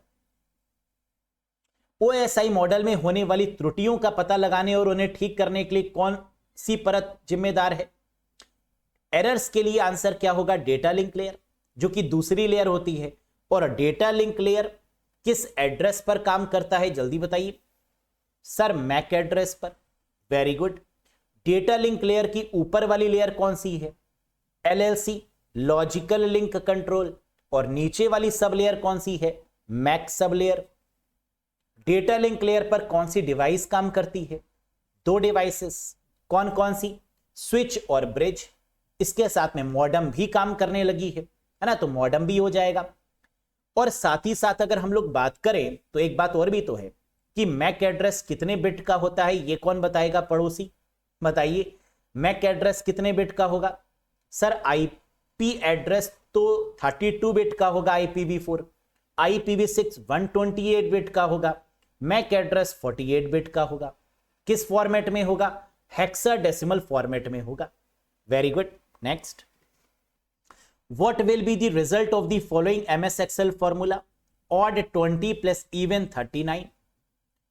OSI model में होने वाली त्रुटियों का पता लगाने और उन्हें ठीक करने के लिए कौन सी परत जिम्मेदार है? एरर्स के लिए आंसर क्या होगा? डेटा लिंक लेयर, जो कि दूसरी लेयर होती है। और डेटा लिंक लेयर किस एड्रेस पर काम करता है, जल्दी बताइए। सर, मैक एड्रेस पर। Very good. Data link layer की ऊपर वाली लेयर कौन सी है? LLC, logical link control. और नीचे वाली सब लेयर कौन सी है? Mac sub layer. Data link layer पर कौन सी डिवाइस काम करती है? दो डिवाइसेस। कौन कौन सी? स्विच और ब्रिज। इसके साथ में मॉडेम भी काम करने लगी है ना, तो मॉडेम भी हो जाएगा। और साथ ही साथ अगर हम लोग बात करें तो एक बात और भी तो है कि मैक एड्रेस कितने बिट का होता है, ये कौन बताएगा? पड़ोसी बताइए, मैक एड्रेस कितने बिट का होगा? सर, IP एड्रेस तो 32 बिट का होगा, IPv4। IPv6 128 बिट का होगा। मैक एड्रेस 48 बिट का होगा। किस फॉर्मेट में होगा? हेक्साडेसिमल फॉर्मेट में होगा। Very good. Next, what will be the result of the following MS Excel formula? Odd 20 plus even 39।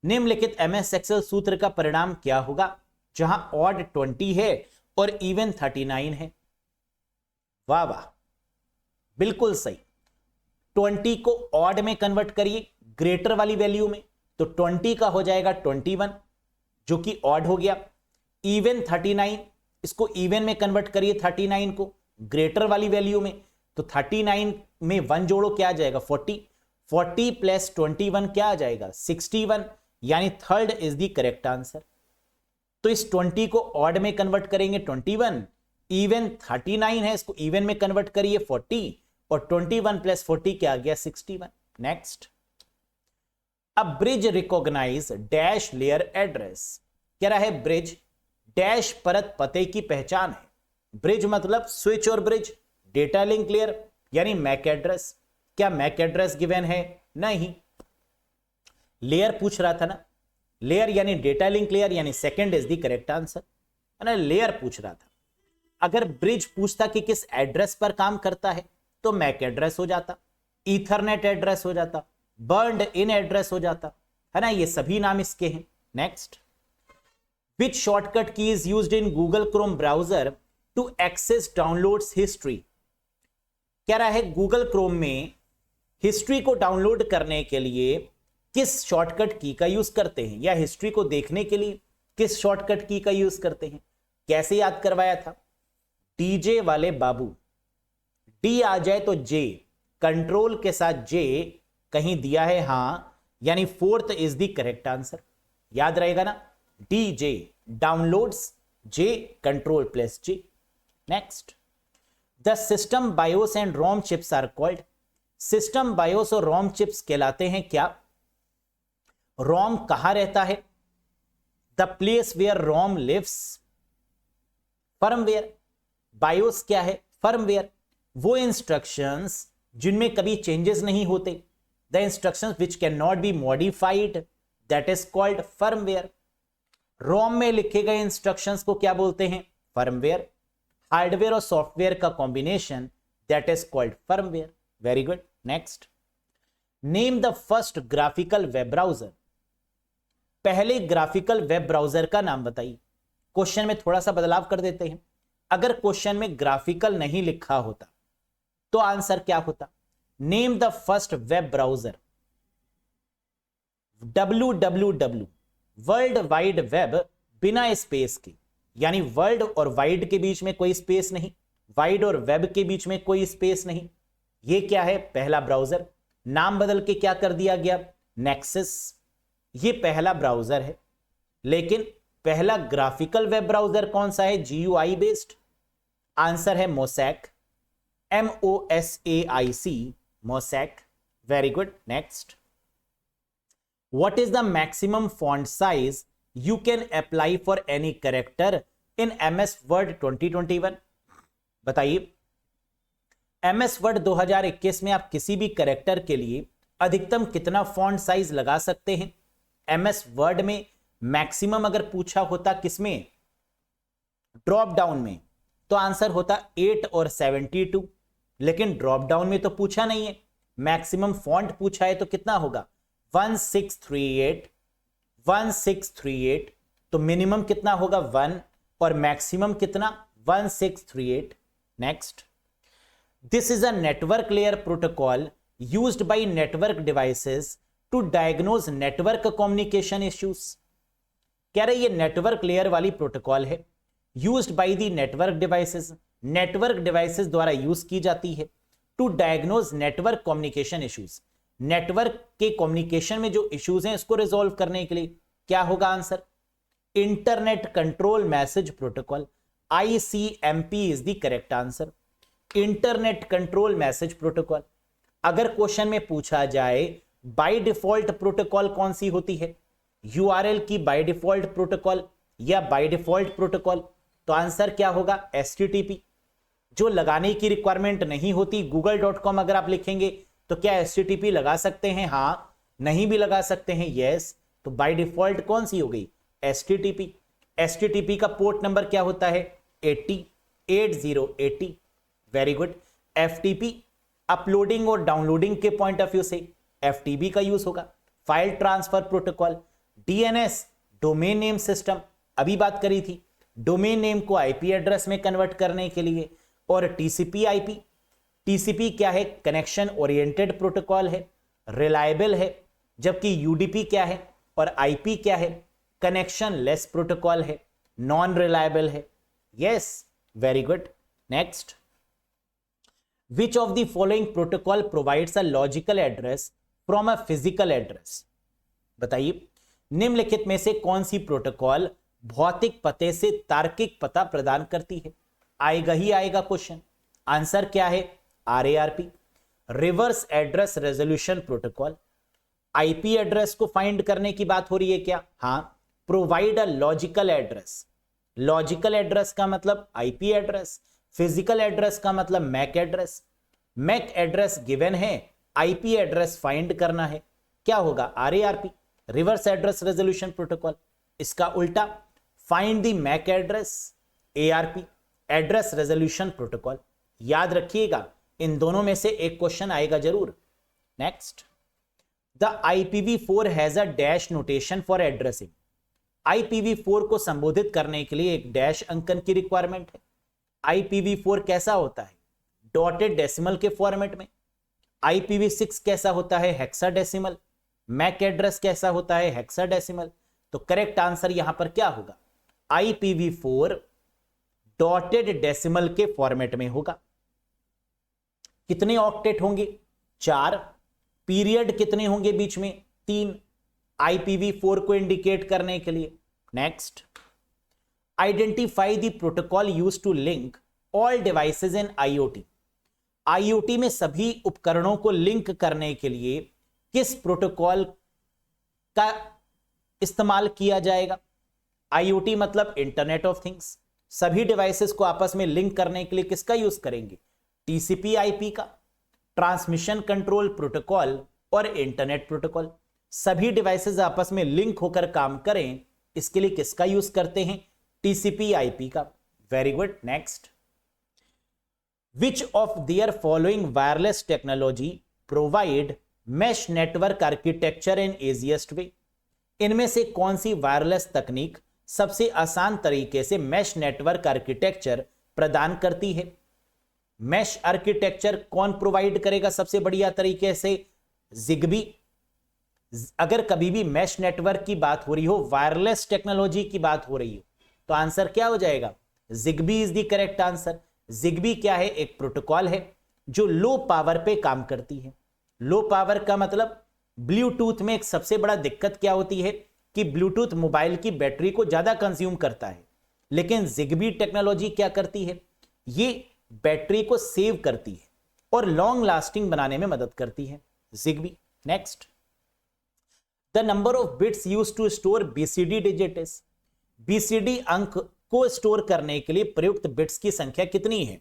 निम्नलिखित MS Excel सूत्र का परिणाम क्या होगा जहां ऑड 20 है और इवन 39 है? वाह वाह, बिल्कुल सही। 20 को ऑड में कन्वर्ट करिए ग्रेटर वाली वैल्यू में, तो 20 का हो जाएगा 21, जो कि ऑड हो गया। इवन 39, इसको इवन में कन्वर्ट करिए 39 को ग्रेटर वाली वैल्यू में, तो 39 में 1 जोड़ो, क्या आ जाएगा? 40। 40 प्लस 21 क्या आ जाएगा? 61, यानी third is the correct answer. तो इस 20 को ऑड में कन्वर्ट करेंगे 21, इवन 39 है, इसको इवन में कन्वर्ट करिए 40, और 21 प्लस 40 क्या आ गया? 61। नेक्स्ट, अब bridge recognize dash layer address. कह रहा है ब्रिज डैश परत पते की पहचान है। ब्रिज मतलब स्विच और ब्रिज, डेटा लिंक लेयर यानी मैक एड्रेस। क्या मैक एड्रेस गिवन है? नहीं, लेयर पूछ रहा था ना, लेयर यानी डेटा लिंक लेयर, यानी second is the correct answer, है ना, लेयर पूछ रहा था। अगर ब्रिज पूछता कि किस एड्रेस पर काम करता है तो मैक एड्रेस हो जाता, ईथरनेट एड्रेस हो जाता, बर्न्ड इन एड्रेस हो जाता, है ना, ये सभी नाम इसके हैं। Next, which shortcut key is used in Google Chrome browser to access downloads history. कह रहा है गूगल क्रोम में हिस्ट्री को डाउनलोड करने के लिए किस शॉर्टकट की का यूज करते हैं, या हिस्ट्री को देखने के लिए किस शॉर्टकट की का यूज करते हैं? कैसे याद करवाया था? DJ वाले बाबू, D आ जाए तो J, कंट्रोल के साथ J कहीं दिया है, हां, यानी fourth is the correct answer. याद रहेगा ना, DJ downloads, J control plus J। Next, the system BIOS and ROM chips are called. System BIOS और रोम चिप्स कहलाते हैं क्या? रोम कहां रहता है? The place where ROM lives. Firmware, BIOS क्या है? फर्मवेयर, वो इंस्ट्रक्शंस जिनमें कभी चेंजेस नहीं होते, the instructions which can not be modified, that is called firmware. ROM में लिखे गए इंस्ट्रक्शंस को क्या बोलते हैं? फर्मवेयर। हार्डवेयर और सॉफ्टवेयर का combination, that is called firmware. Very good. Next, name the first graphical web browser. पहले ग्राफिकल वेब ब्राउजर का नाम बताइए। क्वेश्चन में थोड़ा सा बदलाव कर देते हैं। अगर क्वेश्चन में ग्राफिकल नहीं लिखा होता तो आंसर क्या होता? Name the first web browser. www, world wide web, बिना स्पेस के, यानी वर्ल्ड और वाइड के बीच में कोई स्पेस नहीं, वाइड और वेब के बीच में कोई स्पेस नहीं। ये क्या है? पहला ब्राउजर। नाम बदल के क्या कर दिया गया? नेक्सस। ये पहला ब्राउजर है, लेकिन पहला ग्राफिकल वेब ब्राउजर कौन सा है? GUI based. आंसर है mosaic, MOSAIC, mosaic. Very good. Next, what is the maximum font size you can apply for any character in MS Word 2021? बताइए, MS वर्ड 2021 में आप किसी भी कैरेक्टर के लिए अधिकतम कितना फॉन्ट साइज लगा सकते हैं? MS वर्ड में मैक्सिमम अगर पूछा होता किसमें? ड्रॉप डाउन में, तो आंसर होता 8 और 72, लेकिन ड्रॉप डाउन में तो पूछा नहीं है, मैक्सिमम फॉन्ट पूछा है, तो कितना होगा? 1638। तो मिनिमम कितना होगा? 1 और मैक्सिमम कितना? 1638। Next, this is a network layer protocol used by network devices to diagnose network communication issues. कह रहे ये नेटवर्क लेयर वाली प्रोटोकॉल है, used by the network devices, network devices द्वारा यूज की जाती है to diagnose network communication issues. Network के कम्युनिकेशन में जो इश्यूज हैं इसको रिजोल्व करने के लिए क्या होगा? Answer internet control message protocol, ICMP is the correct answer. Internet control message protocol. अगर क्वेश्चन में पूछा जाए बाय डिफॉल्ट प्रोटोकॉल कौन सी होती है, URL की बाय डिफॉल्ट प्रोटोकॉल या बाय डिफॉल्ट प्रोटोकॉल, तो आंसर क्या होगा? HTTP। जो लगाने की रिक्वायरमेंट नहीं होती, google.com अगर आप लिखेंगे तो क्या HTTP लगा सकते हैं? हाँ। नहीं भी लगा सकते हैं? यस। तो बाय डिफॉल्ट कौन सी हो गई? HTTP। HTTP का पोर्ट नंबर क्या होता है? 8080। Very good. FTP, अपलोडिंग और डाउनलोडिंग के पॉइंट ऑफ व्यू से FTP का यूज होगा। File transfer protocol. DNS, domain name system, अभी बात करी थी, डोमेन नेम को IP एड्रेस में कन्वर्ट करने के लिए। और TCP/IP, TCP क्या है? कनेक्शन ओरिएंटेड प्रोटोकॉल है, रिलायबल है, जबकि UDP क्या है और IP क्या है? कनेक्शन लेस प्रोटोकॉल है, नॉन रिलायबल है। Yes, very good. Next, which of the following protocol provides a logical address from a physical address? बताइए, निम्नलिखित में से कौन सी प्रोटोकॉल भौतिक पते से तार्किक पता प्रदान करती है? आएगा ही आएगा क्वेश्चन। आंसर क्या है? RARP, reverse address resolution protocol. IP address को फाइंड करने की बात हो रही है क्या? हाँ। Provide a logical address, logical address का मतलब IP एड्रेस, फिजिकल एड्रेस का मतलब MAC address. MAC address given है, IP एड्रेस फाइंड करना है, क्या होगा? RARP, reverse address resolution protocol. इसका उल्टा, find the MAC address, ARP, address resolution protocol. याद रखिएगा, इन दोनों में से एक क्वेश्चन आएगा जरूर। Next, the IPv4 has a dash notation for addressing. IPv4 को संबोधित करने के लिए एक डैश अंकन की रिक्वायरमेंट है। IPv4 कैसा होता है? डॉटेड डेसिमल के फॉर्मेट में। IPv6 कैसा होता है? हेक्साडेसिमल। मैक एड्रेस कैसा होता है? हेक्साडेसिमल। तो करेक्ट आंसर यहां पर क्या होगा? IPv4 डॉटेड डेसिमल के फॉर्मेट में होगा। कितने ऑक्टेट होंगे? 4। पीरियड कितने होंगे बीच में? 3, IPv4 को इंडिकेट करने के लिए। Next, identify the protocol used to link all devices in IoT। IoT में सभी उपकरणों को लिंक करने के लिए किस प्रोटोकॉल का इस्तेमाल किया जाएगा? IoT मतलब इंटरनेट ऑफ थिंग्स। सभी डिवाइसेस को आपस में लिंक करने के लिए किसका यूज करेंगे? TCP/IP का, ट्रांसमिशन कंट्रोल प्रोटोकॉल और इंटरनेट प्रोटोकॉल। सभी डिवाइसेस आपस में लिंक होकर काम करें, इसके लिए किसका यूज करते हैं? TCP/IP का। Very good. Next, which of their following wireless technology provide mesh network architecture in easiest way? इनमें से कौन सी वायरलेस तकनीक सबसे आसान तरीके से मैश नेटवर्क आर्किटेक्चर प्रदान करती है? मैश आर्किटेक्चर कौन प्रोवाइड करेगा सबसे बढ़िया तरीके से? जिगबी। अगर कभी भी मैश नेटवर्क की बात हो रही हो, वायरलेस टेक्नोलॉजी की बात हो रही हो, तो आंसर क्या हो जाएगा? Zigbee is the correct answer. Zigbee क्या है? एक प्रोटोकॉल है जो लो पावर पे काम करती है। लो पावर का मतलब ब्लूटूथ में एक सबसे बड़ा दिक्कत क्या होती है कि ब्लूटूथ मोबाइल की बैटरी को ज्यादा कंज्यूम करता है, लेकिन जिगबी टेक्नोलॉजी क्या करती है? ये बैटरी को सेव करती है और लॉन्ग लास्टिंग बनाने में मदद करती है Zigbee. Next, the number of bits used to store BCD digit is. BCD अंक को स्टोर करने के लिए प्रयुक्त बिट्स की संख्या कितनी है?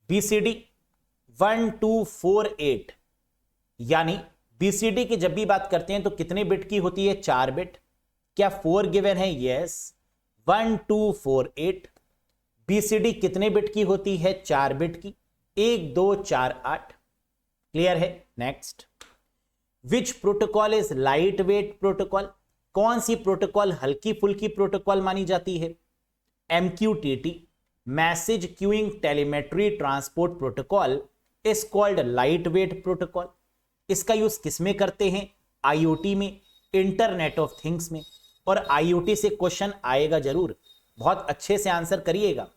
बीसीडी 1 2 4 8, यानी बीसीडी की जब भी बात करते हैं तो कितने बिट की होती है? 4 बिट। क्या 4 गिवन है? यस। 1 2 4 8। बीसीडी कितने बिट की होती है? 4 बिट की। 1 2 4 8। क्लियर है? Next, which protocol is light weight protocol? कौन सी प्रोटोकॉल हल्की फुल्की प्रोटोकॉल मानी जाती है? MQTT, message queuing telemetry transport protocol, is called light weight protocol. इसका यूज किस में करते हैं? IoT में, इंटरनेट ऑफ थिंग्स में। और IoT से क्वेश्चन आएगा जरूर, बहुत अच्छे से आंसर करिएगा।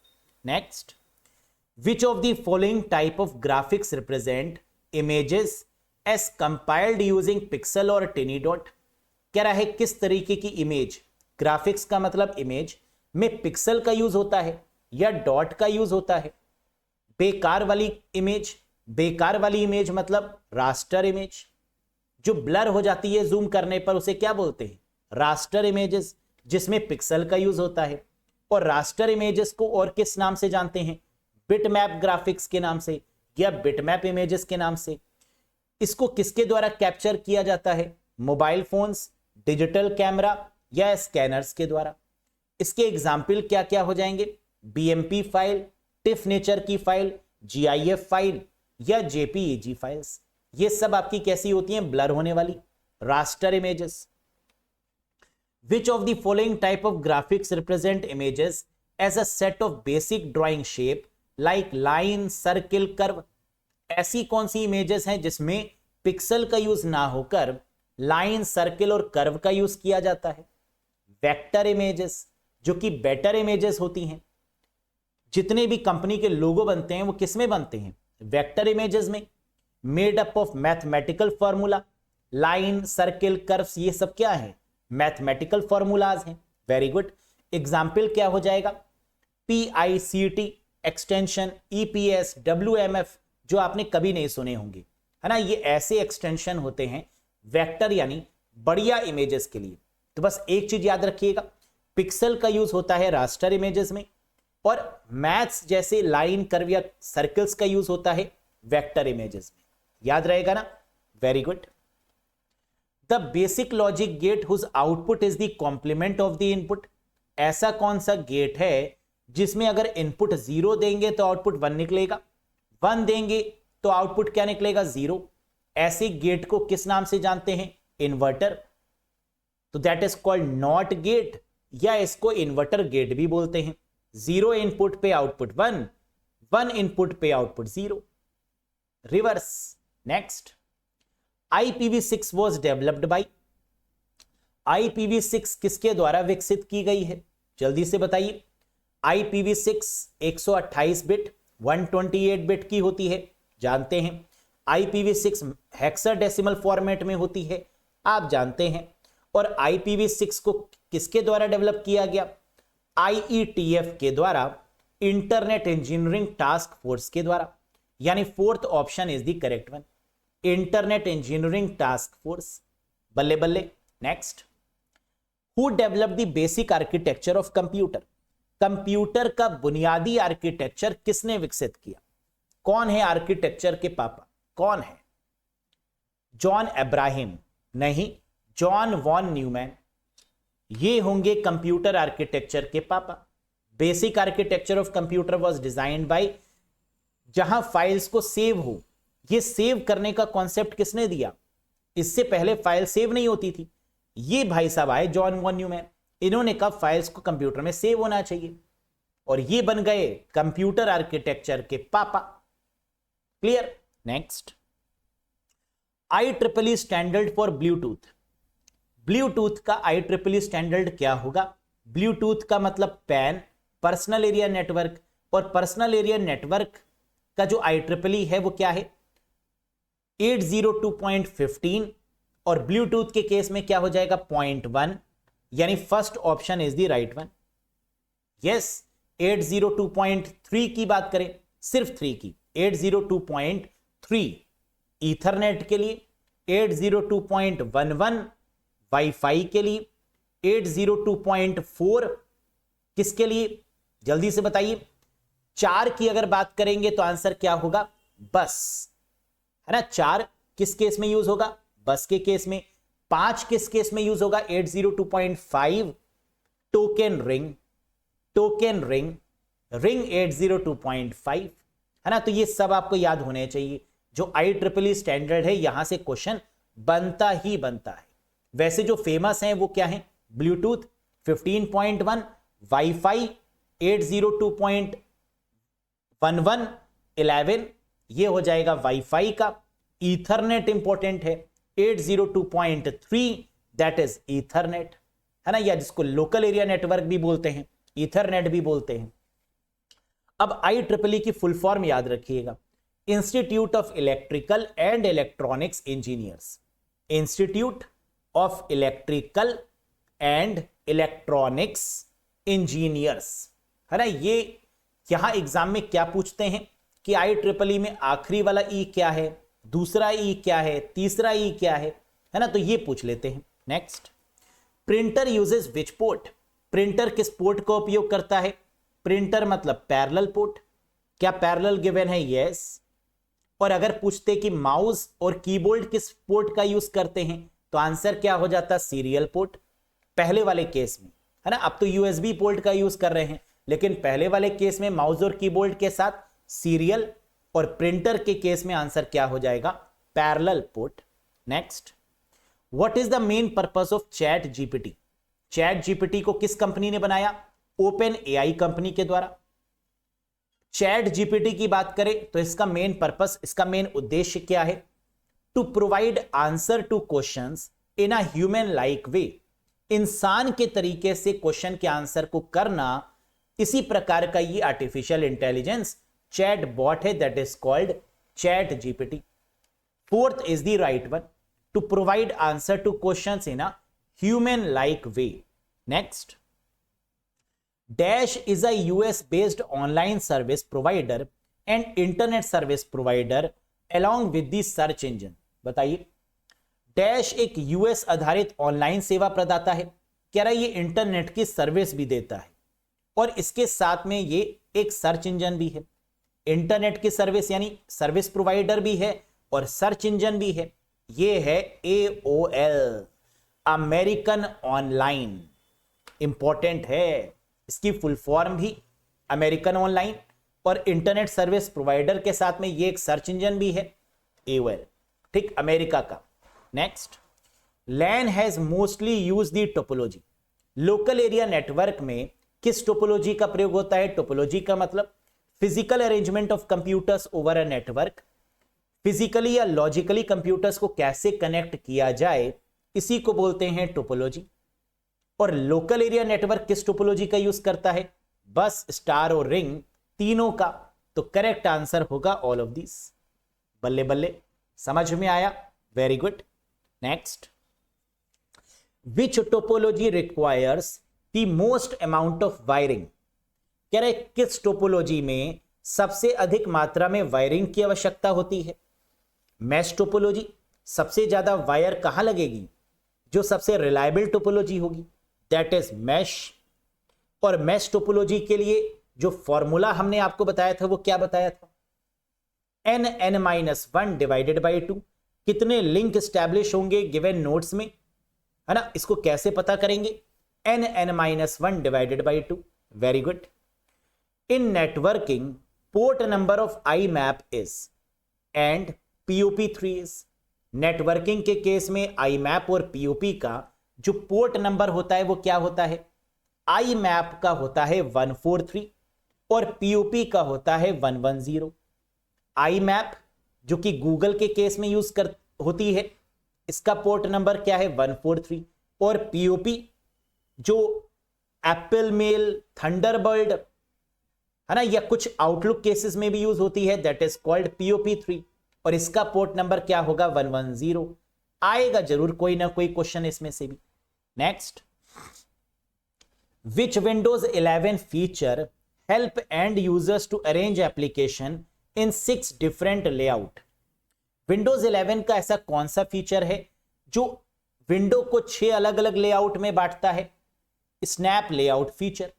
Next, which of the following type of graphics represent images S compiled using pixel और टिनी डॉट? कह रहा है किस तरीके की इमेज, ग्राफिक्स का मतलब इमेज में पिक्सल का यूज होता है या डॉट का यूज होता है? बेकार वाली इमेज, बेकार वाली इमेज मतलब रास्टर इमेज, जो ब्लर हो जाती है जूम करने पर, उसे क्या बोलते हैं? रास्टर इमेजेस, जिसमें पिक्सल का यूज होता है। और रास्टर इमेजेस को और किस नाम से जानते हैं? बिटमैप ग्राफिक्स के नाम से या बिटमैप इमेजेस के नाम से। इसको किसके द्वारा कैप्चर किया जाता है? मोबाइल फोन्स, डिजिटल कैमरा या स्कैनर्स के द्वारा। इसके एग्जाम्पल क्या क्या हो जाएंगे? BMP फाइल, टिफ नेचर की फाइल, GIF फाइल या JPEG फाइल्स। ये सब आपकी कैसी होती हैं? ब्लर होने वाली, raster images. Which of the following type of graphics represent images as a set of basic drawing shape like line, circle, curve? ऐसी कौन सी इमेजेस हैं जिसमें पिक्सल का यूज ना होकर लाइन, सर्किल और कर्व का यूज किया जाता है? वेक्टर इमेजेस, जो कि बेटर इमेजेस होती हैं। जितने भी कंपनी के लोगो बनते हैं वो किस में बनते हैं? वेक्टर इमेजेस में। Made up of mathematical formula, line, circle, curves, ये सब क्या है? मैथमेटिकल फॉर्मूलाज हैं। Very good. एग्जाम्पल क्या हो जाएगा? PICT एक्सटेंशन, EPS, WMF, जो आपने कभी नहीं सुने होंगे, है ना। ये ऐसे एक्सटेंशन होते हैं वेक्टर यानी बढ़िया इमेजेस के लिए। तो बस एक चीज याद रखिएगा, पिक्सल का यूज होता है रास्टर इमेजेस में और मैथ्स जैसे लाइन, कर्व या सर्कल्स का यूज होता है वेक्टर इमेजेस में। याद रहेगा ना? Very good. The basic logic gate whose output is the complement of the input. ऐसा कौन सा गेट है जिसमें अगर इनपुट 0 देंगे तो आउटपुट 1 निकलेगा, 1 देंगे तो आउटपुट क्या निकलेगा? 0। ऐसे गेट को किस नाम से जानते हैं? इन्वर्टर। तो that is called not gate, या इसको इन्वर्टर गेट भी बोलते हैं। 0 इनपुट पे आउटपुट 1, 1 इनपुट पे output 0। Reverse. Next, IPv6 was developed by. IPv6 किसके द्वारा विकसित की गई है? जल्दी से बताइए। IPv6 128 बिट 128 बिट की होती है, जानते हैं। IPv6 हेक्साडेसिमल फॉर्मेट में होती है, आप जानते हैं। और IPv6 को किसके द्वारा डेवलप किया गया? IETF के द्वारा, इंटरनेट इंजीनियरिंग टास्क फोर्स के द्वारा। यानी fourth option is the correct one, internet engineering task force. बल्ले बल्ले। Next, who developed the basic architecture of computer. Computer का बुनियादी आर्किटेक्चर किसने विकसित किया? कौन है आर्किटेक्चर के पापा? कौन है? जॉन अब्राहम? नहीं, जॉन वॉन न्यूमैन। ये होंगे कंप्यूटर आर्किटेक्चर के पापा। Basic architecture of computer was designed by, जहां फाइल्स को सेव हो, ये सेव करने का कॉन्सेप्ट किसने दिया? इससे पहले फाइल सेव नहीं होती थी, ये भाई साहब आए जॉन वॉन न्यूमैन। इन्होंने कहा फाइल्स को कंप्यूटर में सेव होना चाहिए। और ये बन गए कंप्यूटर आर्किटेक्चर के पापा। Clear? Next, IEEE standard for Bluetooth. Bluetooth का IEEE स्टैंडर्ड क्या होगा? ब्लूटूथ का मतलब पैन, पर्सनल एरिया नेटवर्क, और पर्सनल एरिया नेटवर्क का जो IEEE है वो क्या है? 802.15, और ब्लूटूथ के केस में क्या हो जाएगा? 0.1, यानी first option is the right one. Yes, 802.3 की बात करें, सिर्फ 3 की, 802.3 ईथरनेट के लिए, 802.11 वाईफाई के लिए, 802.4 किसके लिए? जल्दी से बताइए। 4 की अगर बात करेंगे तो आंसर क्या होगा? बस, है ना। 4 किस केस में यूज होगा? बस के केस में। 5 किस केस में यूज होगा? 802.5 token ring, token ring, ring 802.5, है ना। तो ये सब आपको याद होने चाहिए। जो IEEE स्टैंडर्ड है यहां से क्वेश्चन बनता ही बनता है। वैसे जो फेमस हैं वो क्या है? ब्लूटूथ 15.1, वाईफाई 802.11, 11, ये हो जाएगा वाईफाई का। ईथरनेट इंपॉर्टेंट है, 802.3, दैट इज ईथरनेट, है ना, या जिसको लोकल एरिया नेटवर्क भी बोलते हैं, ईथरनेट भी बोलते हैं। अब IEEE की फुल फॉर्म याद रखिएगा, institute of electrical and electronics engineers. Institute of electrical and electronics engineers, है ना। ये यहां एग्जाम में क्या पूछते हैं कि IEEE में आखिरी वाला ई क्या है, दूसरा ई क्या है, तीसरा ई क्या है ना। तो ये पूछ लेते हैं। नेक्स्ट, प्रिंटर यूजेस विच पोर्ट। प्रिंटर किस पोर्ट का उपयोग करता है? प्रिंटर मतलब पैरेलल पोर्ट। क्या पैरेलल गिवन है? यस। और अगर पूछते कि माउस और कीबोर्ड किस पोर्ट का यूज करते हैं तो आंसर क्या हो जाता? सीरियल पोर्ट, पहले वाले केस में, है ना। अब तो USB पोर्ट का यूज कर रहे हैं, लेकिन पहले वाले केस में माउस और कीबोर्ड के साथ सीरियल, और प्रिंटर के केस में आंसर क्या हो जाएगा? Parallel port. Next, what is the main purpose of chat GPT। Chat GPT को किस कंपनी ने बनाया? ओपन AI कंपनी के द्वारा। चैट GPT की बात करें तो इसका मेन पर्पस, इसका मेन उद्देश्य क्या है? To provide answer to questions in a human like way. इंसान के तरीके से क्वेश्चन के आंसर को करना, इसी प्रकार का ये आर्टिफिशियल इंटेलिजेंस चैट बॉट है, that is called chat GPT। Fourth is the right one, to provide answer to questions in a human like way. Next, dash is a US based online service provider and internet service provider along with the search engine. बताइए, dash एक US आधारित ऑनलाइन सेवा प्रदाता है, कह रहा है ये इंटरनेट की सर्विस भी देता है, और इसके साथ में ये एक सर्च इंजन भी है। इंटरनेट की सर्विस यानी सर्विस प्रोवाइडर भी है और सर्च इंजन भी है। ये है AOL, अमेरिकन ऑनलाइन। इंपॉर्टेंट है, इसकी फुल फॉर्म भी अमेरिकन ऑनलाइन, और इंटरनेट सर्विस प्रोवाइडर के साथ में ये एक सर्च इंजन भी है, AOL, ठीक, अमेरिका का। Next, LAN has mostly use the topology. Local area network में किस टोपोलॉजी का प्रयोग होता है? टोपोलॉजी का मतलब physical arrangement of computers over a network. Physically या लॉजिकली कंप्यूटर्स को कैसे कनेक्ट किया जाए, इसी को बोलते हैं टोपोलॉजी। और लोकल एरिया नेटवर्क किस टोपोलॉजी का यूज करता है? बस, स्टार और रिंग, तीनों का। तो करेक्ट आंसर होगा ऑल ऑफ दिस। बल्ले बल्ले, समझ में आया? Very good. Next, which topology requires the most amount of wiring. कह रहे किस टोपोलॉजी में सबसे अधिक मात्रा में वायरिंग की आवश्यकता होती है? Mesh topology. सबसे ज्यादा वायर कहां लगेगी? जो सबसे रिलायबल टोपोलॉजी होगी, दैट इज मैश। और मैश टोपोलॉजी के लिए जो फॉर्मूला हमने आपको बताया था वो क्या बताया था? n(n-1) divided by 2। कितने लिंक स्टैब्लिश होंगे गिवन नोड्स में, है ना। इसको कैसे पता करेंगे? n(n-1) divided by 2। Very good. In networking port number of IMAP is and POP3 is. Networking के केस में IMAP और POP का जो पोर्ट नंबर होता है वो क्या होता है? IMAP का होता है 143, और पीओपी का होता है 110। आई मैप जो कि गूगल के केस में यूज कर होती है, इसका पोर्ट नंबर क्या है 143। और पीओपी जो एप्पल मेल, थंडरबर्ड है ना, या कुछ आउटलुक केसेस में भी यूज होती है, दैट इज कॉल्ड पीओपी 3 और इसका पोर्ट नंबर क्या होगा 110। आएगा जरूर कोई ना कोई क्वेश्चन इसमें से भी। Next, which Windows 11 feature help and users to arrange application in 6 different layout. Windows 11 का ऐसा कौन सा फीचर है जो विंडो को 6 अलग अलग लेआउट में बांटता है? स्नैप लेआउट फीचर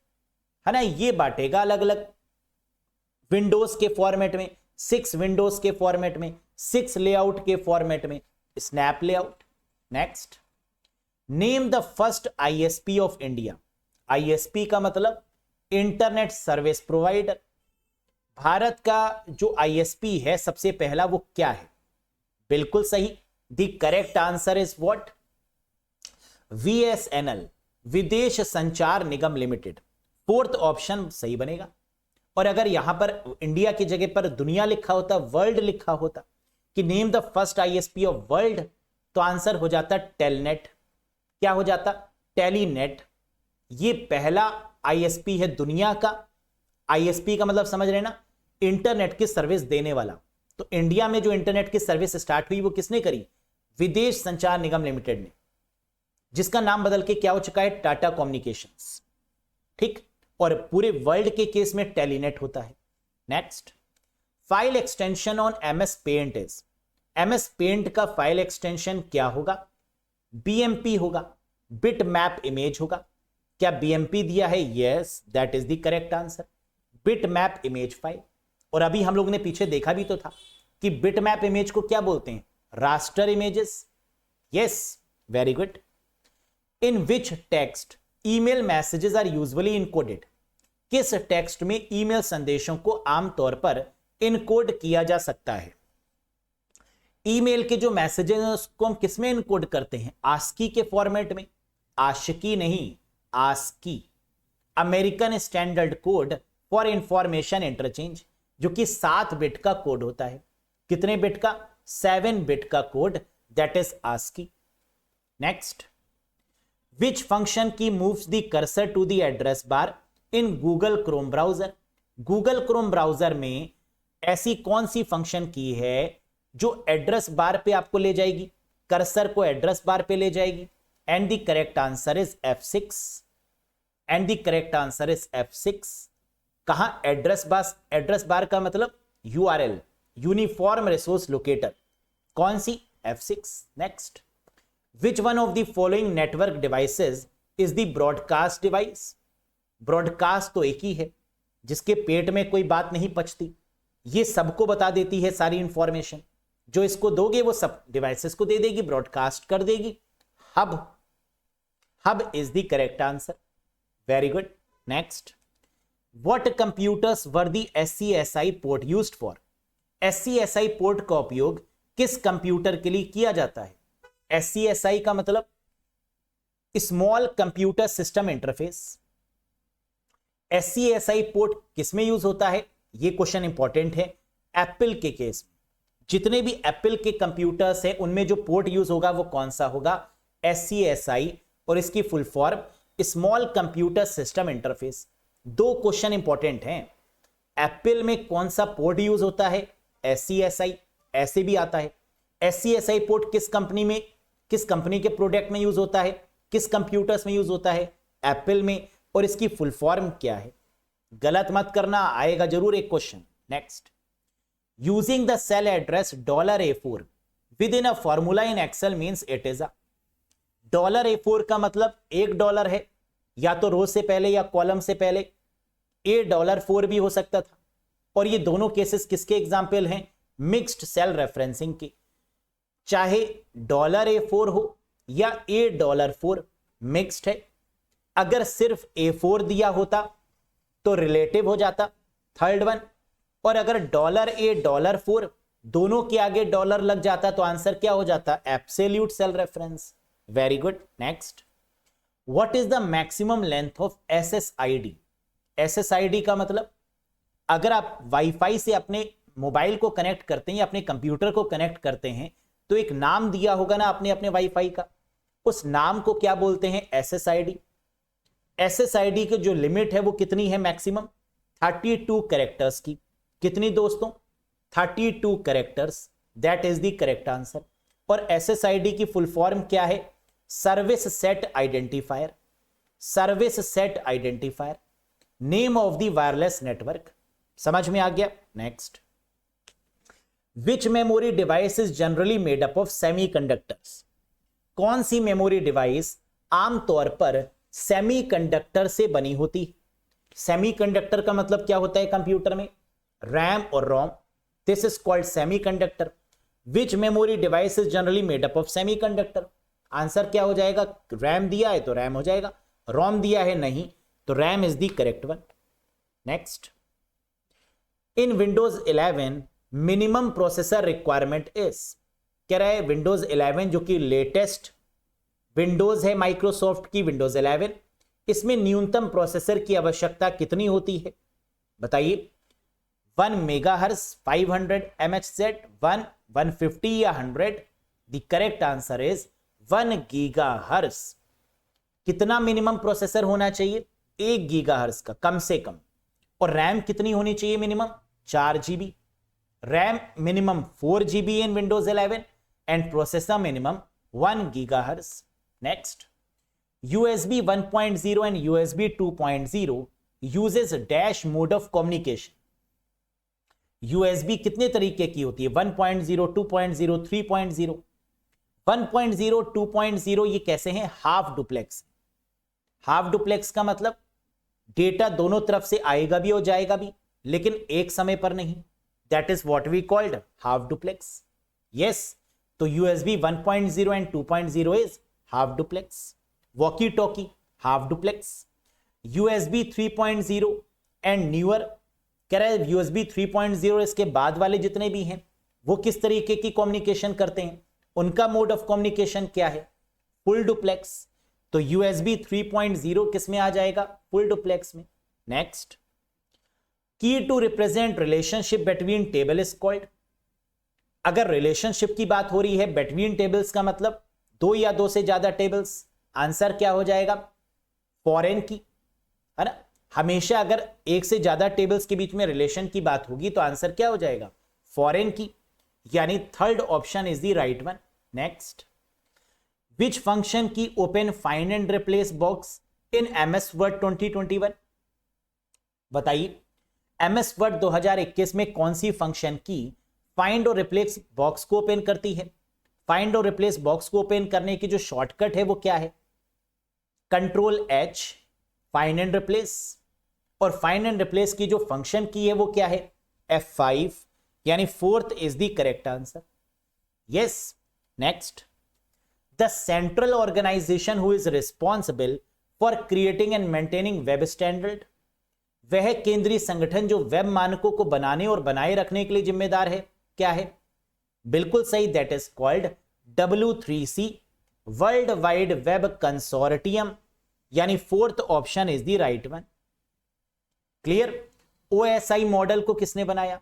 है ना, ये बांटेगा अलग अलग विंडोज के फॉर्मेट में, 6 विंडोज के फॉर्मेट में, 6 लेआउट के फॉर्मेट में, snap layout. Next, name the first ISP of India. ISP का मतलब इंटरनेट सर्विस प्रोवाइडर। भारत का जो आईएसपी है सबसे पहला वो क्या है? बिल्कुल सही, the correct answer is what? VSNL, Videsh Sanchar Nigam limited. Fourth option सही बनेगा। और अगर यहां पर इंडिया की जगह पर दुनिया लिखा होता, वर्ल्ड लिखा होता कि name the first ISP of world, तो आंसर हो जाता टेलनेट। क्या हो जाता? टेलीनेट। ये पहला आईएसपी है दुनिया का। आईएसपी का मतलब समझ रहे ना, इंटरनेट की सर्विस देने वाला। तो इंडिया में जो इंटरनेट की सर्विस स्टार्ट हुई वो किसने करी? विदेश संचार निगम लिमिटेड ने, जिसका नाम बदल के क्या हो चुका है? टाटा कम्युनिकेशंस। ठीक, और पूरे वर्ल्ड के केस में टेलीनेट होता है। Next, file extension on MS paint is. MS paint का फाइल एक्सटेंशन क्या होगा? बीएमपी होगा, बिट मैप इमेज होगा। क्या बीएमपी दिया है? Yes, that is the correct answer, bit map image file. और अभी हम लोग ने पीछे देखा भी तो था कि बिट मैप इमेज को क्या बोलते हैं? Raster images. Yes, very good. In which text email messages are usually encoded. किस टेक्स्ट में ईमेल संदेशों को आमतौर पर इनकोड किया जा सकता है? ईमेल के जो मैसेजेस हैं उसको हम किस में इनकोड करते हैं? आस्की के फॉर्मेट में। आशिकी नहीं, ASCII, American standard code for information interchange, जो कि 7 बिट का कोड होता है। कितने बिट का? 7 बिट का कोड, that is ASCII. Next, which function key moves the cursor to the address bar in Google Chrome browser. Google Chrome browser में ऐसी कौन सी फंक्शन की है जो एड्रेस बार पे आपको ले जाएगी, कर्सर को एड्रेस बार पे ले जाएगी? And the correct answer is F6। And the correct answer is F6। कहां? एड्रेस बार का मतलब URL, यूनिफॉर्म रिसोर्स लोकेटर। कौन सी? F6। Next, which one of the following network devices is the broadcast device. Broadcast तो एक ही है जिसके पेट में कोई बात नहीं पचती, ये सबको बता देती है सारी इंफॉर्मेशन। जो इसको दोगे वो सब डिवाइसेस को दे देगी, ब्रॉडकास्ट कर देगी। Hub is the correct answer, very good. Next, what computers were the SCSI port used for. SCSI port का उपयोग किस कंप्यूटर के लिए किया जाता है? SCSI का मतलब small computer system interface. SCSI port किस में यूज होता है? ये क्वेश्चन इंपॉर्टेंट है। एप्पल के केस में जितने भी एप्पल के कंप्यूटर्स हैं उनमें जो पोर्ट यूज होगा वो कौन सा होगा? SCSI, और इसकी full form small computer system interface. 2 question important हैं। एप्पल में कौन सा पोर्ट यूज होता है? SCSI। ऐसे भी आता है SCSI पोर्ट किस कंपनी के प्रोडक्ट में यूज होता है, किस कंप्यूटर्स में यूज होता है? एप्पल में। और इसकी फुल फॉर्म क्या है? गलत मत करना, आएगा जरूर एक question. Next, using the cell address $A4 with in a formula in Excel means it is a. $A4 का मतलब $1 है, या तो रो से पहले या कॉलम से पहले। $4 भी हो सकता था। और ये दोनों केसेस किसके एग्जाम्पल हैं? मिक्स्ड सेल रेफरेंसिंग की। चाहे $A4 हो या $4 मिक्स्ड है। अगर सिर्फ A4 दिया होता तो रिलेटिव हो जाता, थर्ड वन। और अगर $A$4 दोनों के आगे डॉलर लग जाता तो आंसर क्या हो जाता? Absolute cell reference. Very good. Next, what is the maximum length of SSID। SSID का मतलब अगर आप वाईफाई से अपने मोबाइल को कनेक्ट करते हैं या अपने कंप्यूटर को कनेक्ट करते हैं तो एक नाम दिया होगा ना आपने अपने वाईफाई का, उस नाम को क्या बोलते हैं? एसएसआईडी। एसएसआईडी की जो लिमिट है वो कितनी है? मैक्सिमम 32 कैरेक्टर्स की। कितनी दोस्तों? 32 characters. That is the correct answer. और एसएसआईडी की फुल फॉर्म क्या है? Service set identifier. Service set identifier, name of the wireless network. समझ में आ गया? Next, which memory device is generally made up of semiconductors? कौन सी मेमोरी डिवाइस आमतौर पर सेमीकंडक्टर से बनी होती? सेमीकंडक्टर का मतलब क्या होता है कंप्यूटर में? रैम और ROM. This is called semiconductor. Which memory device is generally made up of semiconductor? Answer क्या हो जाएगा? रैम दिया है तो रैम हो जाएगा, रोम दिया है नहीं तो RAM is the correct one. Next, in Windows 11 minimum processor requirement is. कह रहा है विंडोज 11 जो कि लेटेस्ट विंडोज है माइक्रोसॉफ्ट की, विंडोज 11, इसमें न्यूनतम प्रोसेसर की आवश्यकता कितनी होती है? बताइए। 1 मेगाहर्ट्ज, 500 MHz, 150 या 100? The correct answer is 1 gigahertz. कितना मिनिमम प्रोसेसर होना चाहिए? 1 गीगाहर्ट्ज का कम से कम। और रैम कितनी होनी चाहिए minimum? 4 GB। RAM minimum 4 GB in Windows 11 and processor minimum 1 gigahertz. Next, USB 1.0 and USB 2.0 uses dash mode of communication. USB कितने तरीके की होती है? 1.0, 2.0, 3.0। 1.0, 2.0 ये कैसे हैं? Half duplex. हाफ डुप्लेक्स का मतलब डेटा दोनों तरफ से आएगा भी और जाएगा भी, लेकिन एक समय पर नहीं। That is what we called half duplex. Yes, तो USB 1.0 and 2.0 is half duplex. Walkie talkie half duplex. USB 3.0 and newer, कह रहा है USB 3.0 इसके बाद वाले जितने भी हैं वो किस तरीके की कम्युनिकेशन करते हैं? उनका मोड ऑफ कम्युनिकेशन क्या है? Full duplex. तो USB 3.0 किस में आ जाएगा? फुल डुप्लेक्स में। Next, key to represent relationship between table is called. अगर रिलेशनशिप की बात हो रही है बिटवीन टेबल्स का मतलब 2 या 2 से ज्यादा टेबल्स। आंसर क्या हो जाएगा? फॉरेन की, है ना? हमेशा अगर एक से ज्यादा टेबल्स के बीच में रिलेशन की बात होगी तो आंसर क्या हो जाएगा? फॉरेन की, यानी third option is the right one. Next, which function key open find and replace box in MS Word 2021? बताइए। MS वर्ड 2021 में कौन सी फंक्शन की फाइंड और रिप्लेस बॉक्स को ओपन करती है? फाइंड और रिप्लेस बॉक्स को ओपन करने की जो शॉर्टकट है वो क्या है? Ctrl+H, find and replace. और फाइंड एंड रिप्लेस की जो फंक्शन की है वो क्या है? F5, यानी fourth is the correct answer. Yes. Next, the central organisation who is responsible for creating and maintaining web standard. वह केंद्रीय संगठन जो वेब मानकों को बनाने और बनाए रखने के लिए जिम्मेदार है, क्या है? बिल्कुल सही, that is called W3C, world wide web consortium, यानी fourth option is the right one. Clear? OSI model को किसने बनाया?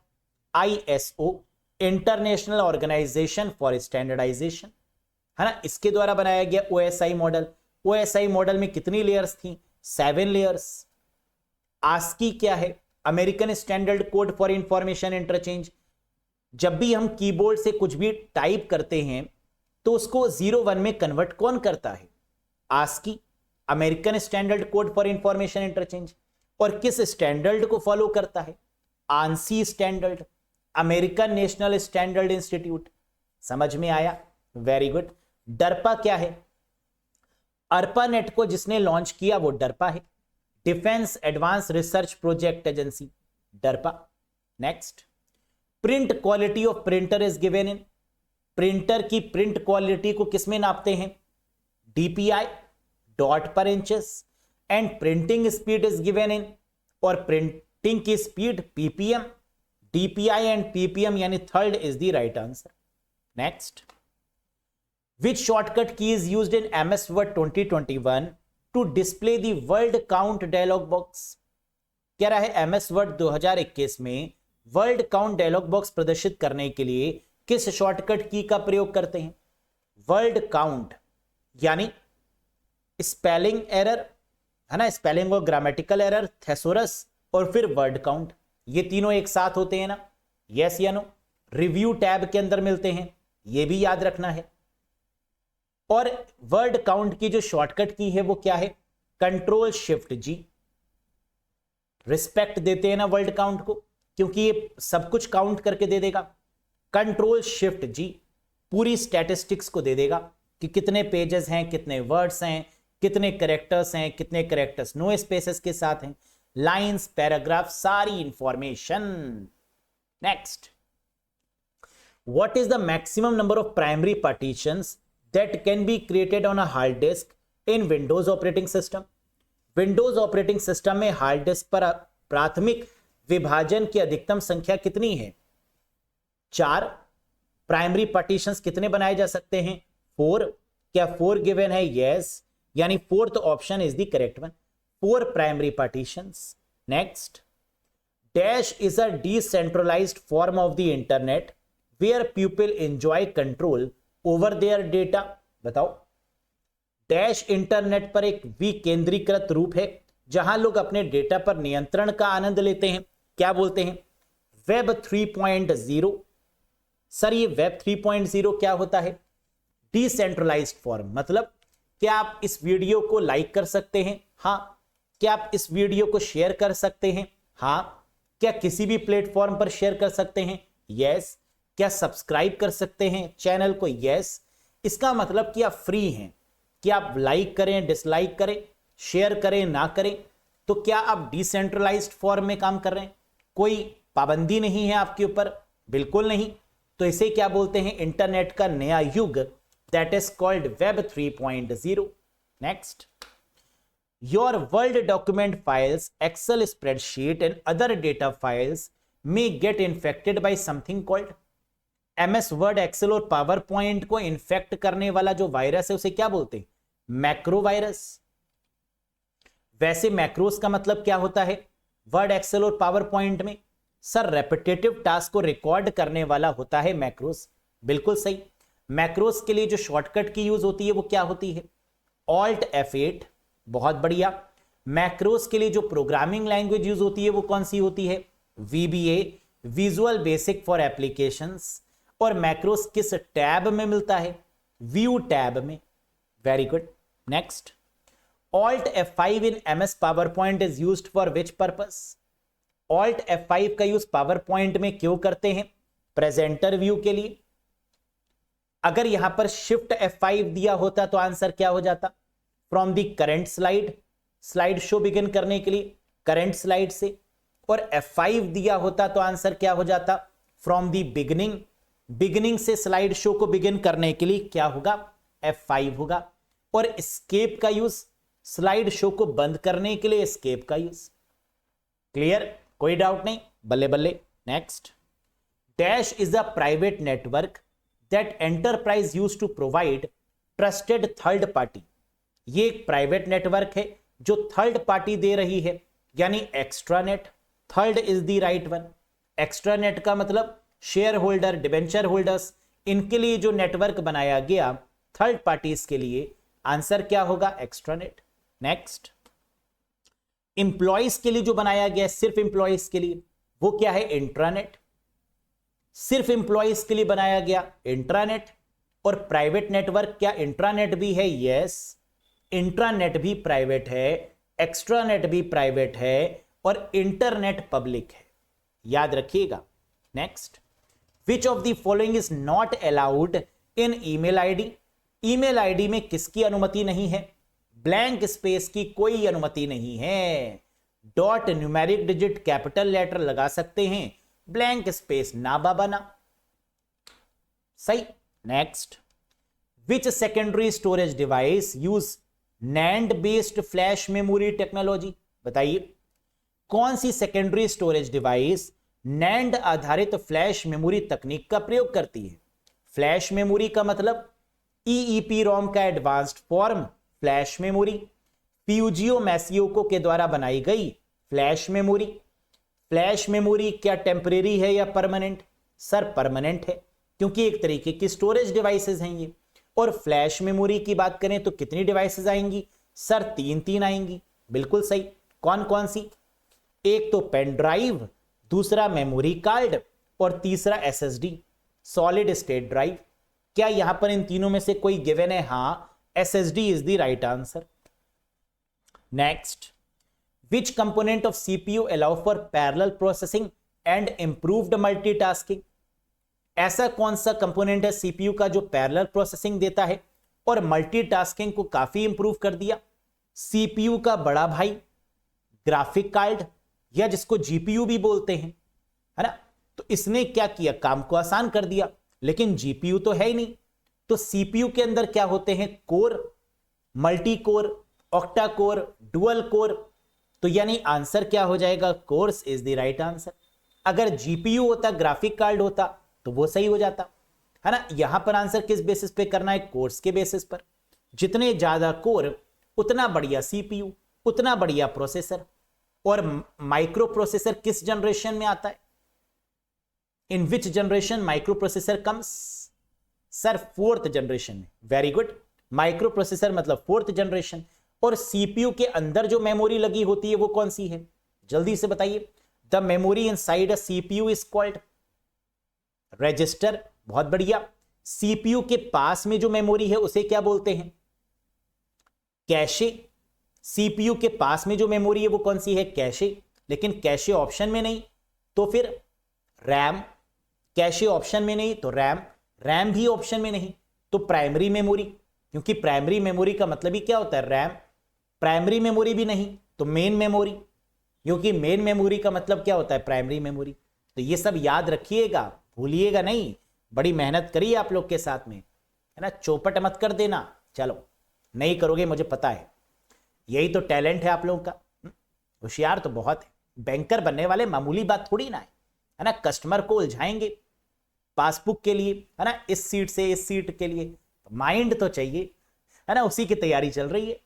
ISO, international organisation for standardisation, है ना? इसके द्वारा बनाया गया OSI मॉडल। OSI मॉडल में कितनी लेयर्स थी? 7 लेयर्स। ASCII क्या है? American standard code for information interchange. जब भी हम कीबोर्ड से कुछ भी टाइप करते हैं तो उसको 0-1 में कन्वर्ट कौन करता है? ASCII, American standard code for information interchange. और किस स्टैंडर्ड को फॉलो करता है? ANSI standard, American national standard institute. समझ में आया? Very good. डरपा क्या है? ARPANET को जिसने लॉन्च किया वो डरपा है, defence advance research project agency, DARPA. Next, print quality of printer is given in. Printer की प्रिंट क्वालिटी को किसमें नापते हैं? DPI, dot per inches, and printing speed is given in. और प्रिंटिंग की speed PPM, DPI and PPM, यानी third is the right answer. Next, which shortcut key is used in MS Word 2021 to display the word count dialog box? कह रहा है MS word 2021 में word count dialogue box प्रदर्शित करने के लिए किस शॉर्टकट की का प्रयोग करते हैं? वर्ड काउंट यानी स्पेलिंग एरर है ना, स्पेलिंग और ग्रामेटिकल एरर, थेसोरस और फिर वर्ड काउंट, ये तीनों एक साथ होते हैं ना, यस या नो? रिव्यू टैब के अंदर मिलते हैं, ये भी याद रखना है। और वर्ड काउंट की जो शॉर्टकट की है वो क्या है? कंट्रोल शिफ्ट जी। रिस्पेक्ट देते हैं ना वर्ड काउंट को, क्योंकि ये सब कुछ काउंट करके दे देगा। कंट्रोल शिफ्ट जी पूरी स्टैटिस्टिक्स को दे देगा कि कितने पेजेस हैं, कितने वर्ड्स हैं, कितने कैरेक्टर्स हैं, कितने कैरेक्टर्स नो स्पेसेस के साथ हैं, लाइंस, पैराग्राफ, सारी information. Next, what is the maximum number of primary partitions that can be created on a hard disk in Windows operating system? Windows operating system में hard disc पर प्राथमिक विभाजन की अधिकतम संख्या कितनी है? 4। प्राइमरी पार्टीशंस कितने बनाए जा सकते हैं? 4। क्या 4 गिवन है? यस, यानी fourth option is the correct one, 4 primary partitions. Next, dash is a decentralised form of the internet where people enjoy control over their data. बताओ, डैश इंटरनेट पर एक विकेंद्रीकृत रूप है जहां लोग अपने डेटा पर नियंत्रण का आनंद लेते हैं। क्या बोलते हैं? वेब 3.0। सर ये वेब 3.0 क्या होता है? डिसेंट्रलाइज्ड फॉर्म, मतलब क्या आप इस वीडियो को लाइक कर सकते हैं? हाँ। क्या आप इस वीडियो को शेयर कर सकते हैं? हाँ। क्या किसी भी प्लेटफॉर्म पर शेयर कर सकते हैं? यस। क्या सब्सक्राइब कर सकते हैं चैनल को? यस। इसका मतलब कि आप फ्री हैं, कि आप लाइक करें, डिसलाइक करें, शेयर करें, ना करें, तो क्या आप डिसेंट्रलाइज्ड फॉर्म में काम कर रहे हैं? कोई पाबंदी नहीं है आपके ऊपर, बिल्कुल नहीं। तो इसे क्या बोलते हैं? इंटरनेट का नया युग, that is called web 3.0। Next, your Word document files, Excel spreadsheet and other data files may get infected by something called, MS Word, Excel और पावर पॉइंट को इन्फेक्ट करने वाला जो वायरस है उसे क्या बोलते हैं? Macro virus. वैसे मैक्रोस का मतलब क्या होता है वर्ड, एक्सेल और पावर पॉइंट में? सर रेपिटेटिव टास्क को रिकॉर्ड करने वाला होता है मैक्रोस। बिल्कुल सही। मैक्रोस के लिए जो शॉर्टकट की यूज होती है वो क्या होती है? Alt F8। बहुत बढ़िया। मैक्रोस के लिए जो प्रोग्रामिंग लैंग्वेज यूज होती है वो कौन सी होती है? VBA, visual basic for applications. और मैक्रोस किस टैब में मिलता है? व्यू टैब में। Very good. Next, alt F5 in MS power point is used for which purpose? Alt F5 का यूज पावर पॉइंट में क्यों करते हैं? प्रेजेंटर व्यू के लिए। अगर यहां पर शिफ्ट F5 दिया होता तो आंसर क्या हो जाता? From the current slide, slide show begin करने के लिए करंट स्लाइड से। और F5 दिया होता तो आंसर क्या हो जाता? फ्रॉम द बिगिनिंग, बिगिनिंग से स्लाइड शो को बिगिन करने के लिए क्या होगा? F5 होगा। और एस्केप का यूज, स्लाइड शो को बंद करने के लिए एस्केप का यूज। क्लियर? कोई डाउट नहीं, बल्ले बल्ले। Next, dash is a private network that enterprise use to provide trusted third party. ये एक प्राइवेट नेटवर्क है जो थर्ड पार्टी दे रही है, यानी extranet. Third is the right one. Extranet का मतलब शेयर होल्डर, डिबेंचर होल्डर्स, इनके लिए जो नेटवर्क बनाया गया थर्ड पार्टीज के लिए, आंसर क्या होगा? एक्स्ट्रानेट। नेक्स्ट, इंप्लॉइज के लिए जो बनाया गया सिर्फ इंप्लॉइज के लिए, वो क्या है? इंट्रानेट। सिर्फ इंप्लॉइज के लिए बनाया गया इंट्रानेट। और प्राइवेट नेटवर्क क्या इंट्रानेट भी है? यस, इंट्रानेट भी प्राइवेट है, एक्स्ट्रानेट भी प्राइवेट है और इंटरनेट पब्लिक है। याद रखिएगा। Next, which of the following is not allowed in email ID? Email ID में किसकी अनुमति नहीं है? ब्लैंक स्पेस की कोई अनुमति नहीं है। Dot, numeric digit, capital letter लगा सकते हैं, ब्लैंक स्पेस ना बाबा ना। सही। Next, which secondary storage device use NAND based flash memory technology? बताइए कौन सी सेकेंडरी स्टोरेज डिवाइस नैंड आधारित फ्लैश मेमोरी तकनीक का प्रयोग करती है? फ्लैश मेमोरी का मतलब EEPROM का एडवांस्ड फॉर्म फ्लैश मेमोरी। फ्यूजियो मैसियोको के द्वारा बनाई गई फ्लैश मेमोरी। फ्लैश मेमोरी क्या टेम्परेरी है या परमानेंट? सर परमानेंट है, क्योंकि एक तरीके की स्टोरेज डिवाइसेस हैं ये। और फ्लैश मेमोरी की बात करें तो कितनी डिवाइसेस आएंगी? सर तीन तीन आएंगी। बिल्कुल सही। कौन कौन सी? एक तो पेन ड्राइव, दूसरा मेमोरी कार्ड और तीसरा एसएसडी, सॉलिड स्टेट ड्राइव। क्या यहां पर इन तीनों में से कोई गिवन है? हां, SSD is the right answer. Next, which component of CPU allow for parallel processing and improved multitasking? ऐसा कौन सा कंपोनेंट है सीपीयू का जो पैरेलल प्रोसेसिंग देता है और मल्टीटास्किंग को काफी इंप्रूव कर दिया? सीपीयू का बड़ा भाई ग्राफिक कार्ड, या जिसको जीपीयू भी बोलते हैं, है ना। तो इसने क्या किया? काम को आसान कर दिया। लेकिन जीपीयू तो है ही नहीं, तो सीपीयू के अंदर क्या होते हैं? Core, multi core, octa core, dual core. तो यानी आंसर क्या हो जाएगा? Course is the right answer. अगर जीपीयू होता, ग्राफिक कार्ड होता, तो वो सही हो जाता, है ना। यहां पर आंसर किस बेसिस पे करना है? कोर्स के बेसिस पर। जितने ज्यादा कोर उतना बढ़िया सीपीयू, उतना बढ़िया प्रोसेसर। और माइक्रो प्रोसेसर किस जनरेशन में आता है? In which generation microprocessor comes? Sir fourth generation में। Very good. माइक्रो प्रोसेसर मतलब फोर्थ जनरेशन। और सीपीयू के अंदर जो मेमोरी लगी होती है वो कौन सी है? जल्दी से बताइए। The memory inside a CPU is called register. बहुत बढ़िया। सीपीयू के पास में जो मेमोरी है उसे क्या बोलते हैं? कैशे। सीपीयू के पास में जो मेमोरी है वो कौन सी है? कैशे। लेकिन कैशे ऑप्शन में नहीं, तो फिर रैम। कैशे ऑप्शन में नहीं तो रैम, रैम भी ऑप्शन में नहीं तो प्राइमरी मेमोरी, क्योंकि प्राइमरी मेमोरी का मतलब ही क्या होता है? रैम। प्राइमरी मेमोरी भी नहीं तो मेन मेमोरी, क्योंकि मेन मेमोरी का मतलब क्या होता है? Primary memory. तो ये सब याद रखिएगा, भूलिएगा नहीं। बड़ी मेहनत करिए आप लोग के साथ में, है ना। चौपट मत कर देना। चलो, नहीं करोगे मुझे पता है, यही तो टैलेंट है आप लोगों का। होशियार तो बहुत है। बैंकर बनने वाले मामूली बात थोड़ी ना है ना। कस्टमर को उलझाएंगे पासबुक के लिए, है ना, इस सीट से इस सीट के लिए। माइंड तो चाहिए, है ना। उसी की तैयारी चल रही है।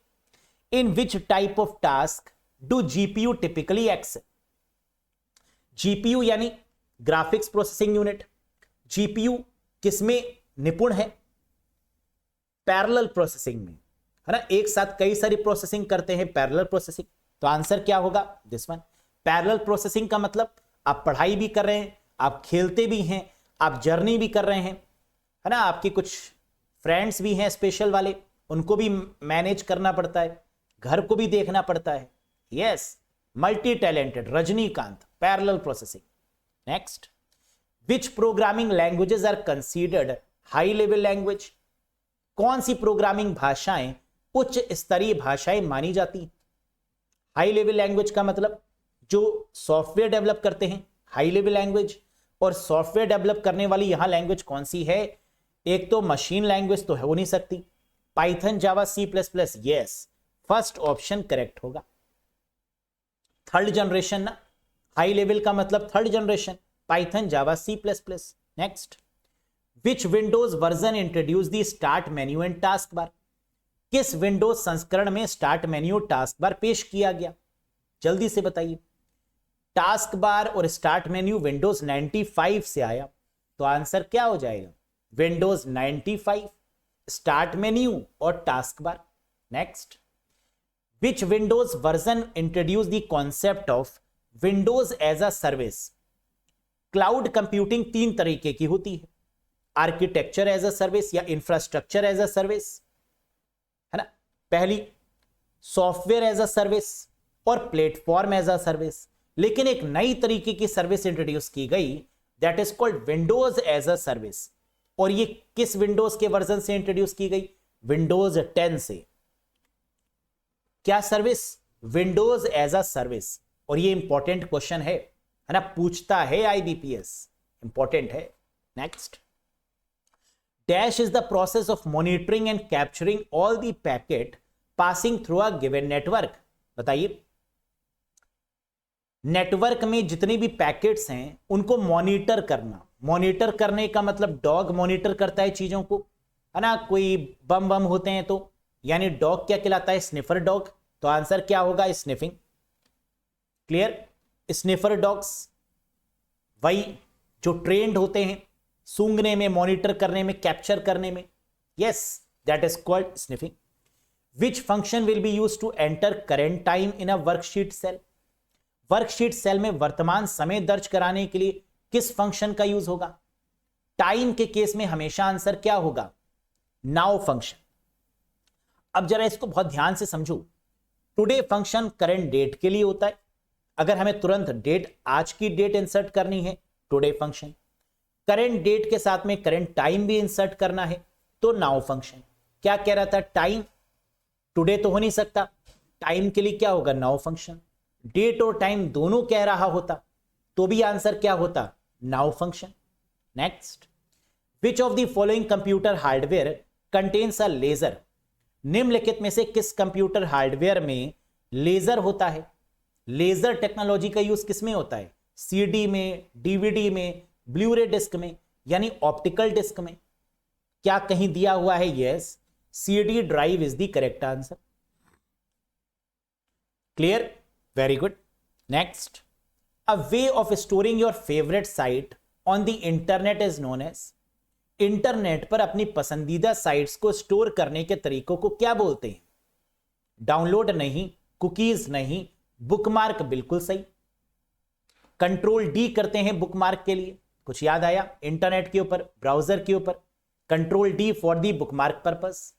In which type of task do GPU typically excel? GPU यानी ग्राफिक्स प्रोसेसिंग यूनिट। जीपीयू किसमें निपुण है? पैरेलल प्रोसेसिंग में, है ना। एक साथ कई सारी प्रोसेसिंग करते हैं, पैरेलल प्रोसेसिंग। तो आंसर क्या होगा? This one. पैरेलल प्रोसेसिंग का मतलब आप पढ़ाई भी कर रहे हैं, आप खेलते भी हैं, आप जर्नी भी कर रहे हैं, है ना। आपके कुछ फ्रेंड्स भी हैं स्पेशल वाले, उनको भी मैनेज करना पड़ता है, घर को भी देखना पड़ता है। Yes, multi talented Rajinikanth. Parallel processing. Next, which programming languages are considered high level language? कौन सी प्रोग्रामिंग भाषाएं उच्च स्तरीय भाषाएं मानी जाती? हाई लेवल लैंग्वेज का मतलब जो सॉफ्टवेयर डेवलप करते हैं, हाई लेवल लैंग्वेज। और सॉफ्टवेयर डेवलप करने वाली यहां लैंग्वेज कौन सी है? एक तो मशीन लैंग्वेज तो हो नहीं सकती, Python, Java, C plus plus. Yes, first option correct होगा। थर्ड जनरेशन ना, हाई लेवल का मतलब third generation, Python, Java, C plus plus. Next, which Windows version introduce the start menu and taskbar? किस Windows संस्करण में start menu task bar पेश किया गया? जल्दी से बताइए। टास्क बार और स्टार्ट मेन्यू विंडोज 95 से आया, तो आंसर क्या हो जाएगा? विंडोज 95, स्टार्ट मेन्यू और taskbar. Next, which Windows version introduce the concept of Windows as a service? Cloud computing तीन तरीके की होती है, आर्किटेक्चर एज अ सर्विस या इंफ्रास्ट्रक्चर एज अ सर्विस, है ना। पहली सॉफ्टवेयर एज अ सर्विस और प्लेटफॉर्म एज अ सर्विस। लेकिन एक नई तरीके की सर्विस इंट्रोड्यूस की गई, that is called Windows as a service. और ये किस विंडोज के वर्जन से इंट्रोड्यूस की गई? विंडोज 10 से। क्या service? Windows as a service. और ये इंपॉर्टेंट क्वेश्चन है ना, पूछता है आईबीपीएस, इंपॉर्टेंट है। Next, dash is the process of monitoring and capturing all the packet passing through a given network. बताइए, नेटवर्क में जितने भी पैकेट्स हैं उनको मॉनिटर करना। मॉनिटर करने का मतलब डॉग मॉनिटर करता है चीजों को, है ना। कोई बम बम होते हैं तो, यानी डॉग क्या कहलाता है? Sniffer dog. तो आंसर क्या होगा? स्निफिंग। क्लियर? स्निफर डॉग्स वही जो ट्रेंड होते हैं सूंघने में, मॉनिटर करने में, कैप्चर करने में. Yes, that is called sniffing. Which function will be use to enter current time in a worksheet cell? Worksheet cell में वर्तमान समय दर्ज कराने के लिए किस फंक्शन का यूज होगा? टाइम के केस में हमेशा आंसर क्या होगा? Now function. अब जरा इसको बहुत ध्यान से समझो. टुडे फंक्शन करंट डेट के लिए होता है. अगर हमें तुरंत डेट, आज की डेट इंसर्ट करनी है, टुडे फंक्शन. करंट डेट के साथ में करंट टाइम भी इंसर्ट करना है, तो नाउ फंक्शन. क्या कह रहा था? टाइम. टुडे तो हो नहीं सकता, टाइम के लिए क्या होगा? Now function. डेट और टाइम दोनों कह रहा होता तो भी आंसर क्या होता? Now function. Next, which of the following computer hardware contains a laser? निम्नलिखित में से किस कंप्यूटर हार्डवेयर में लेजर होता है? लेजर टेक्नोलॉजी का यूज किसमें होता है? सीडी में, डीवीडी में, ब्लूरे डिस्क में, यानी ऑप्टिकल डिस्क में. क्या कहीं दिया हुआ है? Yes, CD drive is the correct answer. Clear? Very good. Next, a way of storing your favourite site on the internet is known as? Internet पर अपनी पसंदीदा साइट्स को स्टोर करने के तरीकों को क्या बोलते हैं? डाउनलोड नहीं, कुकीज नहीं, बुकमार्क बिल्कुल सही. कंट्रोल डी करते हैं बुकमार्क के लिए. कुछ याद आया? इंटरनेट के ऊपर, ब्राउजर के ऊपर. Control D for the bookmark purpose.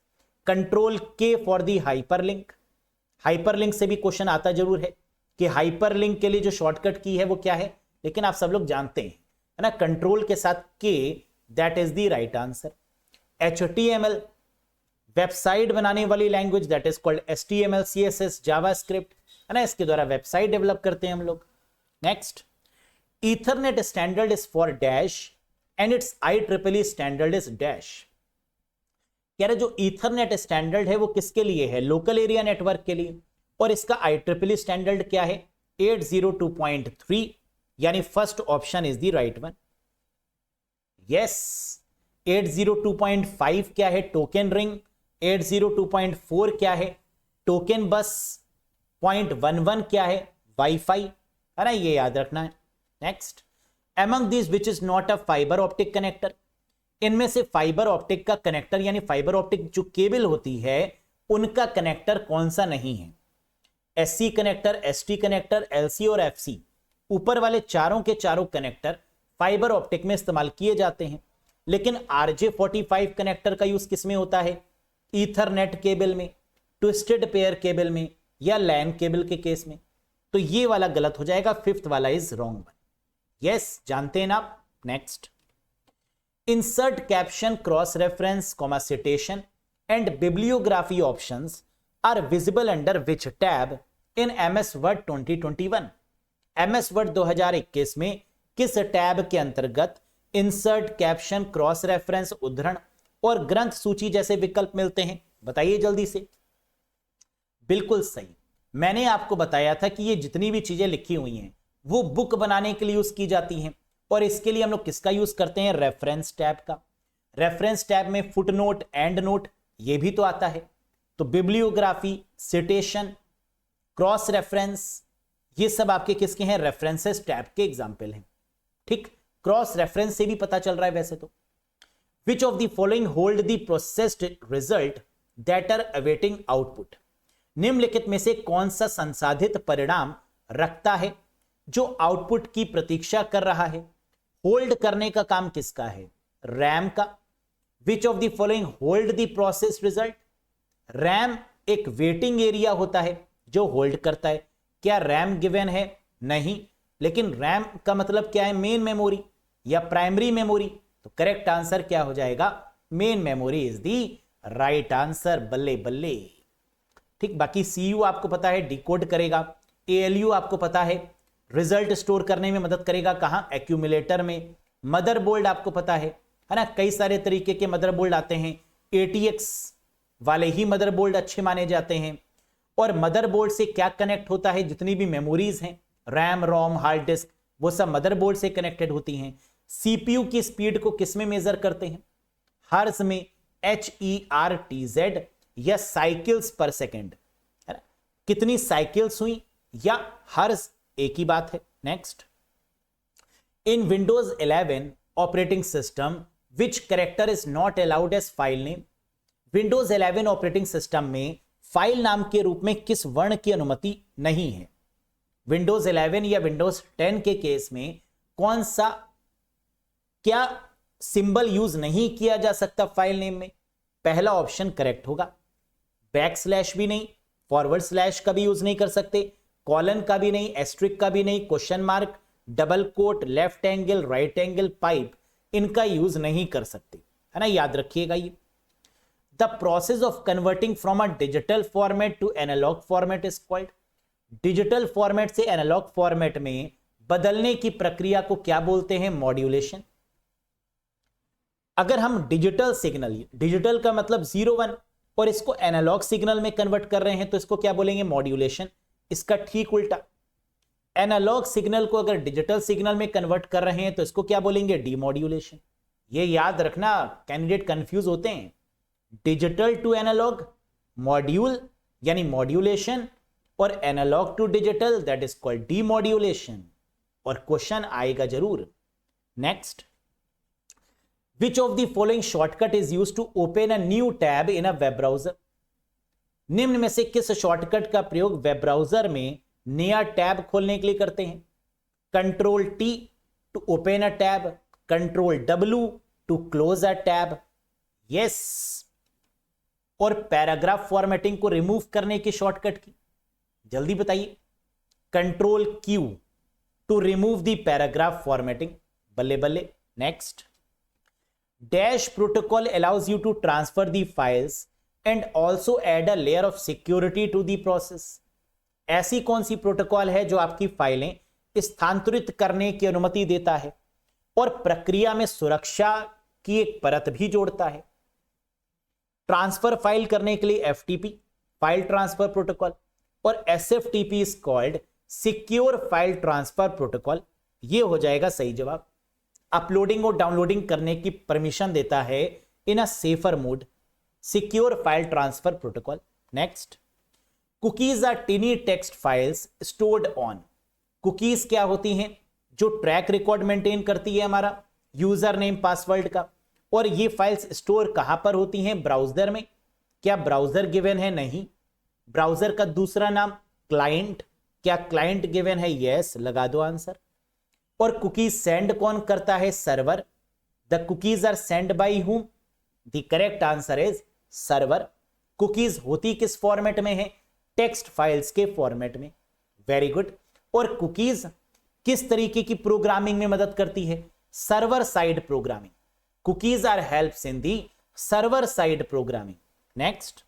Control के फॉर दी हाइपरलिंक. हाइपरलिंक से भी क्वेश्चन आता जरूर है कि हाइपरलिंक के लिए जो शॉर्टकट की है वो क्या है, लेकिन आप सब लोग जानते हैं, है ना? कंट्रोल के साथ के, that is the right answer. HTML website बनाने वाली language, that is called HTML, CSS, JavaScript, है ना? इसके द्वारा वेबसाइट डेवलप करते हैं हम लोग. Next, Ethernet standard is for dash and it's IEEE standard is dash. कह रहे जो ईथरनेट स्टैंडर्ड है वो किसके लिए है? लोकल एरिया नेटवर्क के लिए. और इसका IEEE स्टैंडर्ड क्या है? 802.3, यानी first option is the right one. Yes, 802.5 क्या है? Token ring. 802.4 क्या है? टोकन बस. 0.11 क्या है? वाईफाई, है ना? ये याद रखना है. Next, among these which is not a fibre optic connector? इनमें से फाइबर ऑप्टिक का कनेक्टर यानी फाइबर ऑप्टिक जो केबल होती है उनका कनेक्टर कौन सा नहीं है? SC connector, ST connector, LC और FC. ऊपर वाले चारों के चारों कनेक्टर फाइबर ऑप्टिक में इस्तेमाल किए जाते हैं, लेकिन RJ45 कनेक्टर का यूज किसमें होता है? ईथरनेट केबल में, ट्विस्टेड पेयर केबल में, या लैन केबल के केस में. तो ये वाला गलत हो जाएगा, फिफ्थ वाला इज रॉन्ग वन. यस, जानते हैं ना आप. Next, insert caption, cross reference, comma citation and bibliography options are visible under which tab in MS Word 2021? MS Word 2021 में किस टैब के अंतर्गत इंसर्ट, कैप्शन, क्रॉस रेफरेंस, उद्धरण और ग्रंथ सूची जैसे विकल्प मिलते हैं? बताइए जल्दी से. बिल्कुल सही. मैंने आपको बताया था कि ये जितनी भी चीजें लिखी हुई हैं वो बुक बनाने के लिए यूज की जाती हैं, और इसके लिए हम लोग किसका यूज करते हैं? रेफरेंस टैब का. रेफरेंस टैब में फुटनोट, एंड नोट, ये भी तो आता है. तो बिब्लियोग्राफी, सिटेशन, क्रॉस रेफरेंस, ये सब आपके किसके हैं? रेफरेंसेस टैब के एग्जाम्पल हैं. ठीक, क्रॉस रेफरेंस से भी पता चल रहा है वैसे तो. Which of the following hold the processed result that are awaiting output? निम्नलिखित में से कौन सा संसाधित परिणाम रखता है जो आउटपुट की प्रतीक्षा कर रहा है? होल्ड करने का काम किसका है? रैम का. विच of the following hold the process result? RAM एक वेटिंग एरिया होता है जो होल्ड करता है. क्या रैम गिवन है? नहीं. लेकिन रैम का मतलब क्या है? मेन मेमोरी या प्राइमरी मेमोरी. तो करेक्ट आंसर क्या हो जाएगा? Main memory is the right answer. बल्ले बल्ले. ठीक, बाकी CU आपको पता है डिकोड करेगा. ALU आपको पता है रिजल्ट स्टोर करने में मदद करेगा. कहां? एक्यूमुलेटर में. मदरबोर्ड आपको पता है ना? कई सारे तरीके के मदरबोर्ड आते हैं. ATX वाले ही मदरबोर्ड अच्छे माने जाते हैं. और मदरबोर्ड से क्या कनेक्ट होता है? जितनी भी मेमोरीज हैं, रैम, रोम, हार्ड डिस्क, वो सब मदरबोर्ड से कनेक्टेड होती हैं. CPU की स्पीड को किस में मेजर करते हैं? हर्ट्ज में, HERTZ, या साइकिल्स पर सेकेंड, है ना? कितनी साइकिल्स हुई, या हर्ट्ज एक ही बात है। Next, in Windows 11 operating system which character is not allowed as file name. Windows 11 operating system में फाइल नाम के रूप में किस वर्ण की अनुमति नहीं है? विंडोज 11 या विंडोज 10 के केस में कौन सा क्या सिंबल यूज नहीं किया जा सकता फाइल नेम में? पहला ऑप्शन करेक्ट होगा। बैक स्लैश भी नहीं, फॉरवर्ड स्लैश का भी यूज नहीं कर सकते, कॉलन का भी नहीं, एस्ट्रिक का भी नहीं, question mark, double quote, left angle, right angle, pipe, इनका यूज नहीं कर सकते, है ना, याद रखिएगा ये। The process of converting from a digital format to analogue format is called. Digital format से एनालॉग फॉर्मेट में बदलने की प्रक्रिया को क्या बोलते हैं? मॉड्यूलेशन। अगर हम डिजिटल सिग्नल, डिजिटल का मतलब 0 1, और इसको एनालॉग सिग्नल में कन्वर्ट कर रहे हैं तो इसको क्या बोलेंगे? मॉड्यूलेशन। इसका ठीक उल्टा, एनालॉग सिग्नल को अगर डिजिटल सिग्नल में कन्वर्ट कर रहे हैं तो इसको क्या बोलेंगे? डीमॉड्यूलेशन। ये याद रखना, कैंडिडेट कंफ्यूज होते हैं। डिजिटल टू एनालॉग मॉड्यूल यानी मॉड्यूलेशन, और analogue to digital that is called demodulation, और क्वेश्चन आएगा जरूर। Next, which of the following shortcut is used to open a new tab in a web browser? निम्न में से किस शॉर्टकट का प्रयोग वेब ब्राउजर में नया टैब खोलने के लिए करते हैं? Control T to open a tab, control W to close a tab, yes. और पैराग्राफ फॉर्मेटिंग को रिमूव करने की शॉर्टकट की जल्दी बताइए। Control Q to remove the paragraph formatting, बल्ले बल्ले। Next, Dash protocol allows you to transfer the files and also add a layer of security to the process. ऐसी कौन सी प्रोटोकॉल है जो आपकी फाइलें स्थानांतरित करने की अनुमति देता है और प्रक्रिया में सुरक्षा की एक परत भी जोड़ता है? ट्रांसफर फाइल करने के लिए FTP, फाइल ट्रांसफर प्रोटोकॉल, और SFTP is called secure file transfer protocol. ये हो जाएगा सही जवाब। अपलोडिंग और डाउनलोडिंग करने की परमिशन देता है in a safer mode, secure file transfer protocol. Next, cookies are tiny text files stored on. Cookies क्या होती हैं? जो ट्रैक रिकॉर्ड मेंटेन करती है हमारा यूजर नेम पासवर्ड का, और ये फाइल्स स्टोर कहां पर होती हैं? ब्राउजर में। क्या ब्राउजर गिवन है? नहीं। ब्राउजर का दूसरा नाम क्लाइंट, क्या क्लाइंट गिवन है? यस, लगा दो आंसर। और कुकीज सेंड कौन करता है? Server. The cookies are send by whom? The correct answer is server. Cookies होती किस फॉर्मेट में है? टेक्स्ट फाइल्स के फॉर्मेट में। Very good. और कुकीज किस तरीके की प्रोग्रामिंग में मदद करती है? Server side programming. Cookies are helps in the server side programming. Next,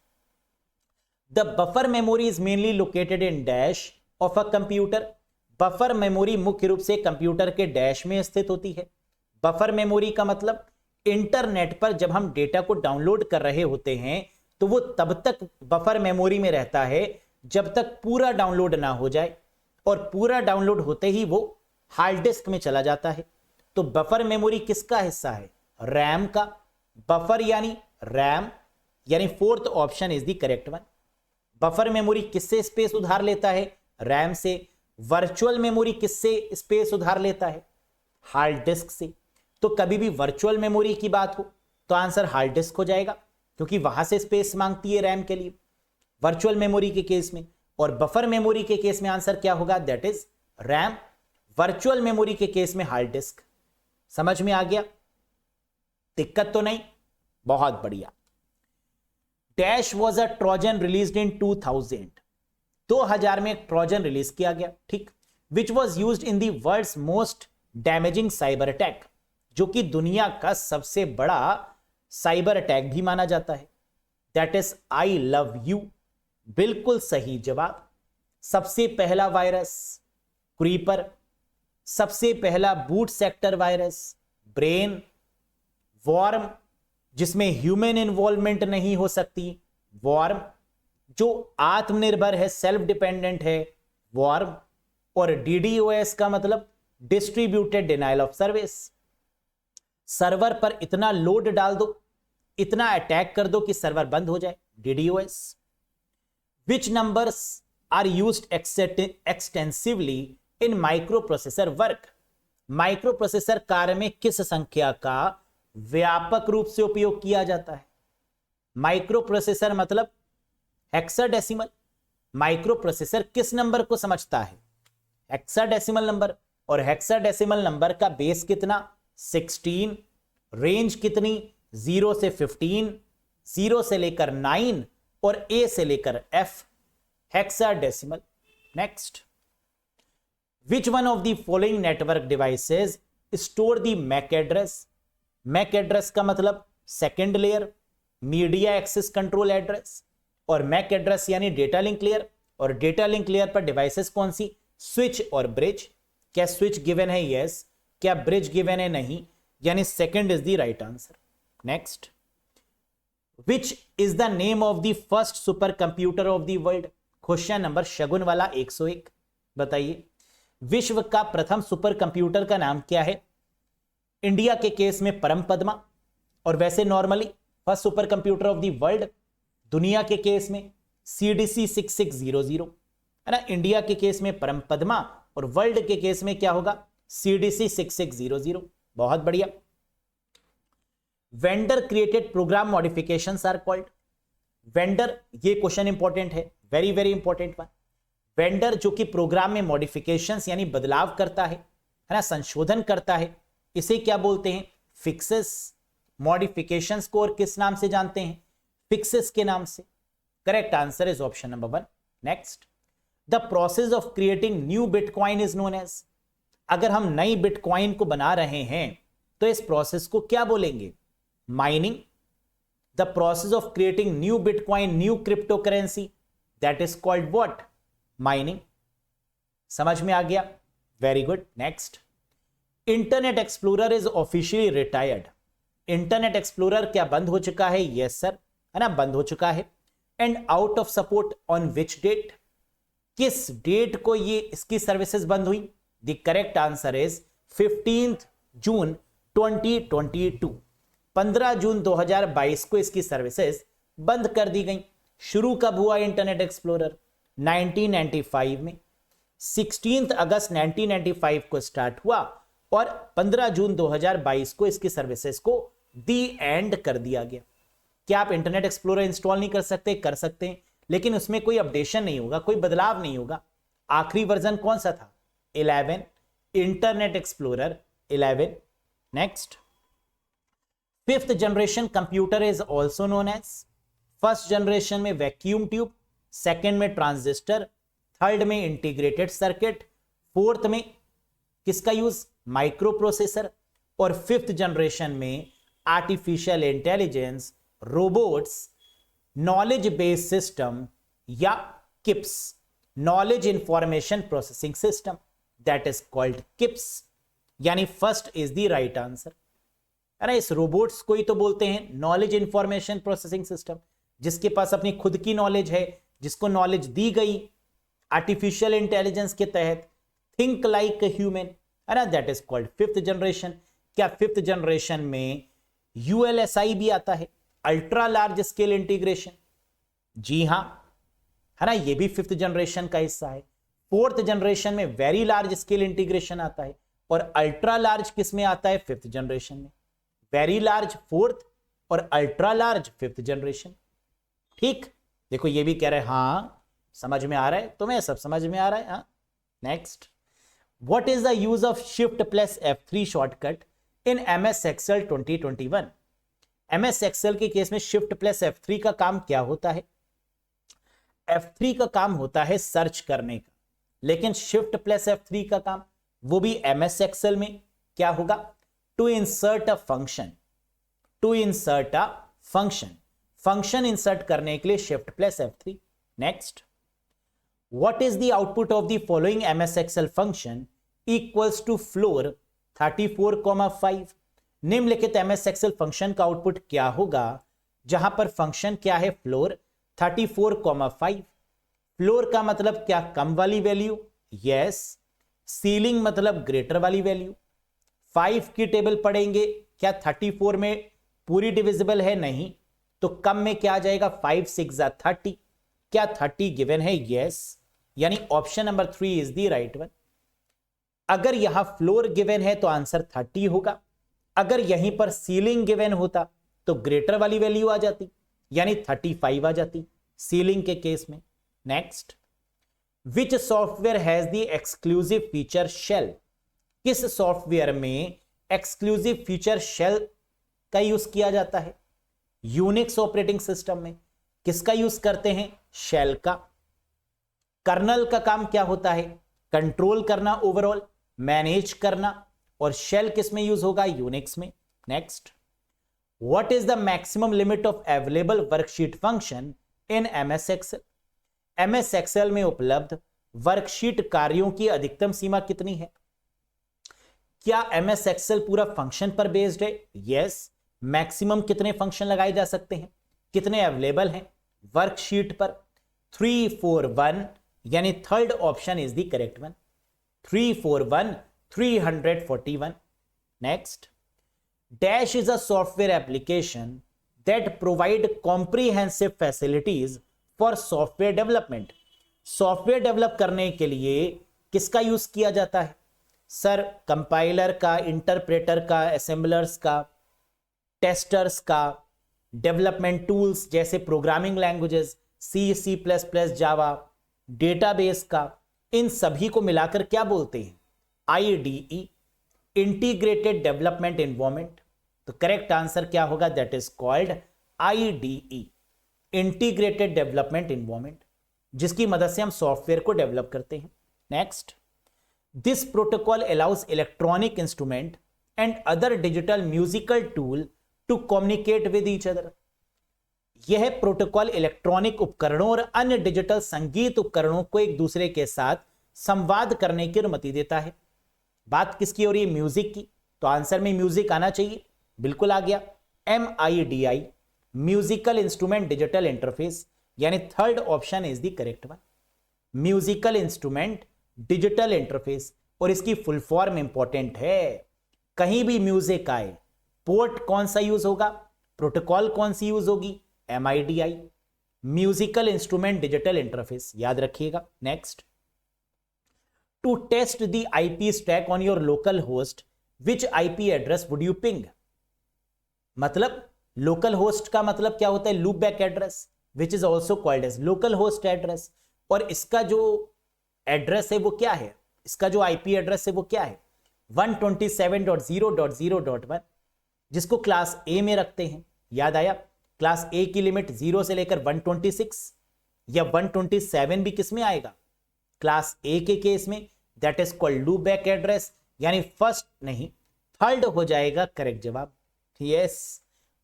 the buffer memory is mainly located in dash of a computer. Buffer memory मुख्य रूप से कंप्यूटर के डैश में स्थित होती है। बफर मेमोरी का मतलब इंटरनेट पर जब हम डेटा को डाउनलोड कर रहे होते हैं तो वो तब तक बफर मेमोरी में रहता है जब तक पूरा डाउनलोड ना हो जाए, और पूरा डाउनलोड होते ही वो हार्ड डिस्क में चला जाता है। तो बफर मेमोरी किसका हिस्सा है? रैम का। बफर यानी रैम, यानी fourth option is the correct one. Buffer memory किससे स्पेस उधार लेता है? रैम से। वर्चुअल मेमोरी किससे स्पेस उधार लेता है? हार्ड डिस्क से। तो कभी भी वर्चुअल मेमोरी की बात हो तो आंसर हार्ड डिस्क हो जाएगा, क्योंकि वहां से स्पेस मांगती है रैम के लिए वर्चुअल मेमोरी के केस में। और बफर मेमोरी के केस में आंसर क्या होगा? That is RAM. Virtual memory के केस में हार्ड डिस्क। समझ में आ गया? दिक्कत तो नहीं? बहुत बढ़िया। Dash was a Trojan released in 2000। 2000 में एक ट्रोजन रिलीज किया गया, ठीक, which was used in the world's most damaging cyber attack, जो कि दुनिया का सबसे बड़ा साइबर अटैक भी माना जाता है। That is I love you. बिल्कुल सही जवाब। सबसे पहला वायरस क्रीपर, सबसे पहला boot sector virus Brain, worm जिसमें ह्यूमन इन्वॉल्वमेंट नहीं हो सकती वॉर्म, जो आत्मनिर्भर है सेल्फ डिपेंडेंट है वॉर्म, और DDoS का मतलब distributed denial of service. Server पर इतना लोड डाल दो, इतना अटैक कर दो कि सर्वर बंद हो जाए, DDoS। Which numbers are used extensively in micro processor work, micro processor कार्य में किस संख्या का व्यापक रूप से उपयोग किया जाता है? माइक्रो प्रोसेसर मतलब हेक्साडेसिमल। माइक्रो प्रोसेसर किस नंबर को समझता है? Hexadecimal number. और हेक्साडेसिमल नंबर का बेस कितना? 16। रेंज कितनी? 0 से 15, 0 से लेकर 9 और A से लेकर F। Hexadecimal. Next, which one of the following network devices store the MAC address? MAC address का मतलब second layer, media access control address, और मैक एड्रेस यानी डेटा लिंक लेयर। और डेटा लिंक लेयर पर devices कौन सी? Switch और bridge. क्या स्विच गिवन है? यस। क्या ब्रिज गिवन है? नहीं, यानी second is the right answer. Next, which is the name of the first super computer of the world? Question number Shagun वाला 101। बताइए, विश्व का प्रथम सुपर कंप्यूटर का नाम क्या है? इंडिया के केस में परम पद्मा, और वैसे normally first super computer of the world दुनिया के केस में CDC 6600 है ना। इंडिया के केस में परम पद्मा और वर्ल्ड के केस में क्या होगा? CDC 6600। बहुत बढ़िया। Vendor created program modifications are called. Vendor, ये क्वेश्चन इंपॉर्टेंट है, very very important one. Vendor जो कि प्रोग्राम में मॉडिफिकेशंस यानी बदलाव करता है ना, संशोधन करता है, इसे क्या बोलते हैं? फिक्सेस। मॉडिफिकेशंस को और किस नाम से जानते हैं? फिक्सेस के नाम से। Correct answer is option number 1। Next, the process of creating new bitcoin is known as. अगर हम नई बिटकॉइन को बना रहे हैं तो इस प्रोसेस को क्या बोलेंगे? Mining. The process of creating new bitcoin, new crypto currency, that is called what? Mining. समझ में आ गया? Very good. Next, internet explorer is officially retired. Internet explorer क्या बंद हो चुका है? यस सर, है ना, बंद हो चुका है। End out of support on which date? किस डेट को ये इसकी सर्विसेज बंद हुई? The correct answer is 15 June 2022। 15 June 2022 को इसकी सर्विसेज बंद कर दी गई। शुरू कब हुआ इंटरनेट एक्सप्लोरर? 1995 में। 16 अगस्त 1995 को स्टार्ट हुआ और 15 जून 2022 को इसकी सर्विसेज को दी एंड कर दिया गया। क्या आप इंटरनेट एक्सप्लोरर इंस्टॉल नहीं कर सकते? कर सकते हैं, लेकिन उसमें कोई अपडेशन नहीं होगा, कोई बदलाव नहीं होगा। आखिरी वर्जन कौन सा था? 11। Internet Explorer 11। Next, fifth generation computer is also known as. First generation में वैक्यूम ट्यूब, सेकेंड में ट्रांजिस्टर, थर्ड में इंटीग्रेटेड सर्किट, फोर्थ में किसका यूज? माइक्रो प्रोसेसर, और फिफ्थ जनरेशन में artificial intelligence, robots, knowledge based system या KIPS, knowledge information processing system, that is called KIPS. यानी first is the right answer. अरे इस रोबोट्स को ही तो बोलते हैं नॉलेज इंफॉर्मेशन प्रोसेसिंग सिस्टम, जिसके पास अपनी खुद की नॉलेज है, जिसको नॉलेज दी गई आर्टिफिशियल इंटेलिजेंस के तहत, थिंक लाइक ह्यूमन, है ना, that is called fifth generation. क्या फिफ्थ जनरेशन में ULSI भी आता है, अल्ट्रा लार्ज स्केल इंटीग्रेशन? जी हां, है ना, ये भी फिफ्थ जनरेशन का हिस्सा है। फोर्थ जनरेशन में वेरी लार्ज स्केल इंटीग्रेशन आता है, और अल्ट्रा लार्ज किस में आता है? फिफ्थ जनरेशन में। वेरी लार्ज फोर्थ और अल्ट्रा लार्ज फिफ्थ जनरेशन। ठीक, देखो ये भी कह रहे हैं हाँ समझ में आ रहा है, तुम्हें सब समझ में आ रहा है। हाँ, next, what is the use of shift plus F3 shortcut in MS Excel 2021? MS Excel के केस में शिफ्ट प्लस F3 का काम क्या होता है? F3 का काम होता है सर्च करने का, लेकिन शिफ्ट प्लस F3 का काम वो भी MS Excel में क्या होगा? To insert a function, to insert a function, function insert करने के लिए shift plus F3। Next, what is the output of the following MS Excel function equals to floor 34,5? निम्नलिखित MS Excel फंक्शन का output क्या होगा जहां पर function क्या है? फ्लोर 34,5। फ्लोर का मतलब क्या? कम वाली वैल्यू? यस। सीलिंग मतलब ग्रेटर वाली वैल्यू। 5 की टेबल पढ़ेंगे, क्या 34 में पूरी डिविजिबल है? नहीं, तो कम में क्या आ जाएगा? 5 6 30। क्या 30 गिवन है? यस, यानी option number 3 is the right one. अगर यहां फ्लोर गिवन है तो आंसर 30 होगा, अगर यहीं पर सीलिंग गिवन होता तो ग्रेटर वाली वैल्यू आ जाती, यानी 35 आ जाती सीलिंग के केस में। Next, which software has the exclusive feature shell, किस सॉफ्टवेयर में एक्सक्लूसिव फीचर शेल का यूज किया जाता है? यूनिक्स ऑपरेटिंग सिस्टम में किसका यूज करते हैं? शेल का। कर्नल का काम क्या होता है? कंट्रोल करना, ओवरऑल मैनेज करना, और शेल किस में यूज होगा? यूनिक्स में। Next, what is the maximum limit of available worksheet function in MS Excel, MS Excel में उपलब्ध वर्कशीट कार्यों की अधिकतम सीमा कितनी है? क्या एमएस एक्सेल पूरा फंक्शन पर बेस्ड है? यस। मैक्सिमम कितने फंक्शन लगाए जा सकते हैं, कितने अवेलेबल हैं वर्कशीट पर? 341, यानी third option is the correct one. 341, 341। Next, dash is a software application that provide comprehensive facilities for software development, software develop करने के लिए किसका यूज किया जाता है? सर, कंपाइलर का, इंटरप्रेटर का, असेंबलर्स का, टेस्टर्स का, डेवलपमेंट टूल्स जैसे प्रोग्रामिंग लैंग्वेजेस सी, सी प्लस प्लस, जावा, डेटाबेस का, इन सभी को मिलाकर क्या बोलते हैं? IDE, integrated development environment. तो करेक्ट आंसर क्या होगा? That is called IDE, integrated development environment, जिसकी मदद से हम सॉफ्टवेयर को डेवलप करते हैं। Next, this protocol allows electronic instrument and other digital musical tool to communicate with each other, यह प्रोटोकॉल इलेक्ट्रॉनिक उपकरणों और अन्य डिजिटल संगीत उपकरणों को एक दूसरे के साथ संवाद करने की अनुमति देता है। बात किसकी हो रही है? म्यूजिक की। तो आंसर में म्यूजिक आना चाहिए, बिल्कुल आ गया। MIDI, musical instrument digital interface, यानी third option is the correct one. Musical instrument digital interface, और इसकी फुल फॉर्म इंपॉर्टेंट है। कहीं भी म्यूजिक आए, पोर्ट कौन सा यूज होगा, प्रोटोकॉल कौन सी यूज होगी? MIDI, musical instrument digital interface, याद रखिएगा। Next, to test the IP stack on your local host, which IP address would you ping, मतलब लोकल होस्ट का मतलब क्या होता है? Loopback address, which is also called as local host address. और इसका जो एड्रेस है वो क्या है? इसका जो IP एड्रेस है वो क्या है? 127.0.0.1, जिसको क्लास A में रखते हैं। याद आया? क्लास A की लिमिट 0 से लेकर 126 या 127 भी किस में आएगा? क्लास A के केस में। That is called loop back address, यानी फर्स्ट नहीं थर्ड हो जाएगा करेक्ट जवाब। यस,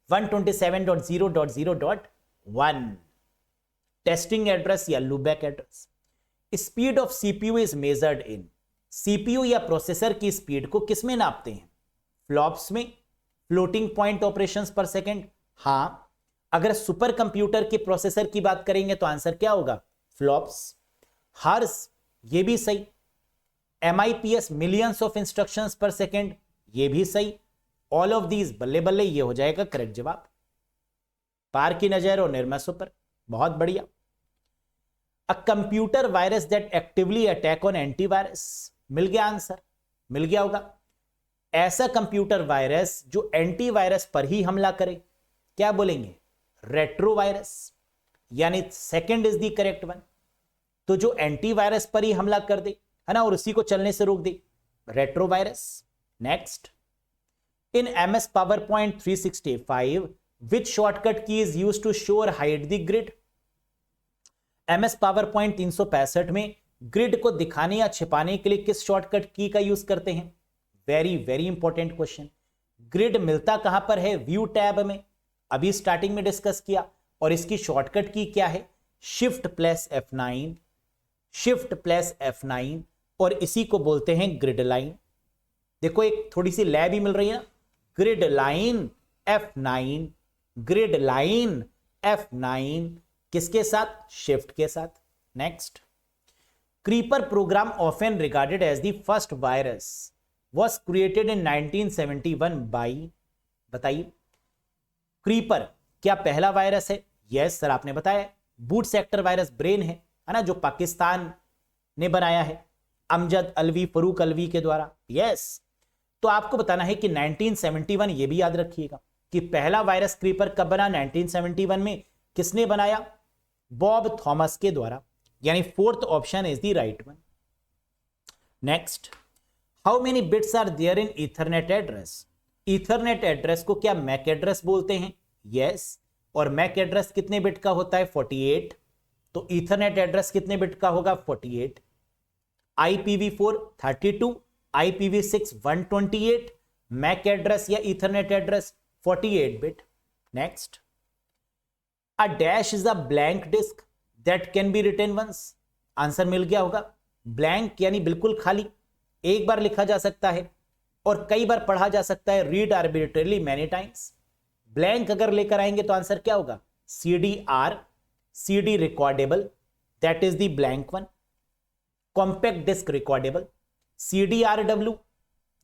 127.0.0.1 टेस्टिंग एड्रेस या loop back address. Speed of CPU is measured in, CPU या प्रोसेसर की स्पीड को किस में नापते हैं? फ्लॉप्स में, फ्लोटिंग पॉइंट ऑपरेशंस पर सेकंड। हां, अगर सुपर कंप्यूटर के प्रोसेसर की बात करेंगे तो आंसर क्या होगा? फ्लॉप्स। हर्स, ये भी सही। MIPS, मिलियंस ऑफ इंस्ट्रक्शंस पर सेकंड, ये भी सही। ऑल ऑफ दीज, बल्ले बल्ले, ये हो जाएगा करेक्ट जवाब। पार की नजर और निर्मय सुपर, बहुत बढ़िया। A computer virus that actively attack on antivirus, मिल गया आंसर, मिल गया होगा। ऐसा कंप्यूटर वायरस जो एंटीवायरस पर ही हमला करे, क्या बोलेंगे? रेट्रोवायरस, यानी second is the correct one. तो जो एंटीवायरस पर ही हमला कर दे, है ना, और उसी को चलने से रोक दे, retrovirus. Next, in MS PowerPoint 365 which shortcut key is used to show or hide the grid? MS PowerPoint 365 में ग्रिड को दिखाने या छिपाने के लिए किस शॉर्टकट की का यूज करते हैं? Very very important question. Grid मिलता कहां पर है? व्यू टैब में, अभी स्टार्टिंग में डिस्कस किया। और इसकी शॉर्टकट की क्या है? Shift plus F9, shift plus F9, और इसी को बोलते हैं ग्रिड लाइन। देखो एक थोड़ी सी लैब ही मिल रही है ना, grid line F9, grid line F9, किसके साथ? शिफ्ट के साथ। Next, creeper program often regarded as the first virus was created in 1971 by, बताइए। क्रीपर क्या पहला वायरस है? यस सर, आपने बताया। बूट सेक्टर वायरस ब्रेन है ना, जो पाकिस्तान ने बनाया है। अमजद अलवी, फरूक अलवी के द्वारा। यस। तो आपको बताना है कि 1971, ये भी याद रखिएगा कि पहला वायरस क्रीपर कब बना, 1971 में। किसने बनाया? बॉब थॉमस के द्वारा, यानी fourth option is the right one. Next, how many bits are there in Ethernet address? Ethernet address को क्या मैक एड्रेस बोलते हैं? यस। और मैक एड्रेस कितने बिट का होता है? 48। तो ईथरनेट एड्रेस कितने बिट का होगा? 48। IPv4 32, IPv6 128, मैक एड्रेस या ethernet address 48 bit. Next, a dash is a blank disk that can be written once. Answer मिल गया होगा। ब्लैंक यानी बिल्कुल खाली, एक बार लिखा जा सकता है और कई बार पढ़ा जा सकता है। Read arbitrarily many times. Blank अगर लेकर आएंगे तो आंसर क्या होगा? CDR, CD recordable, that is the blank one. Compact disc recordable, CDRW,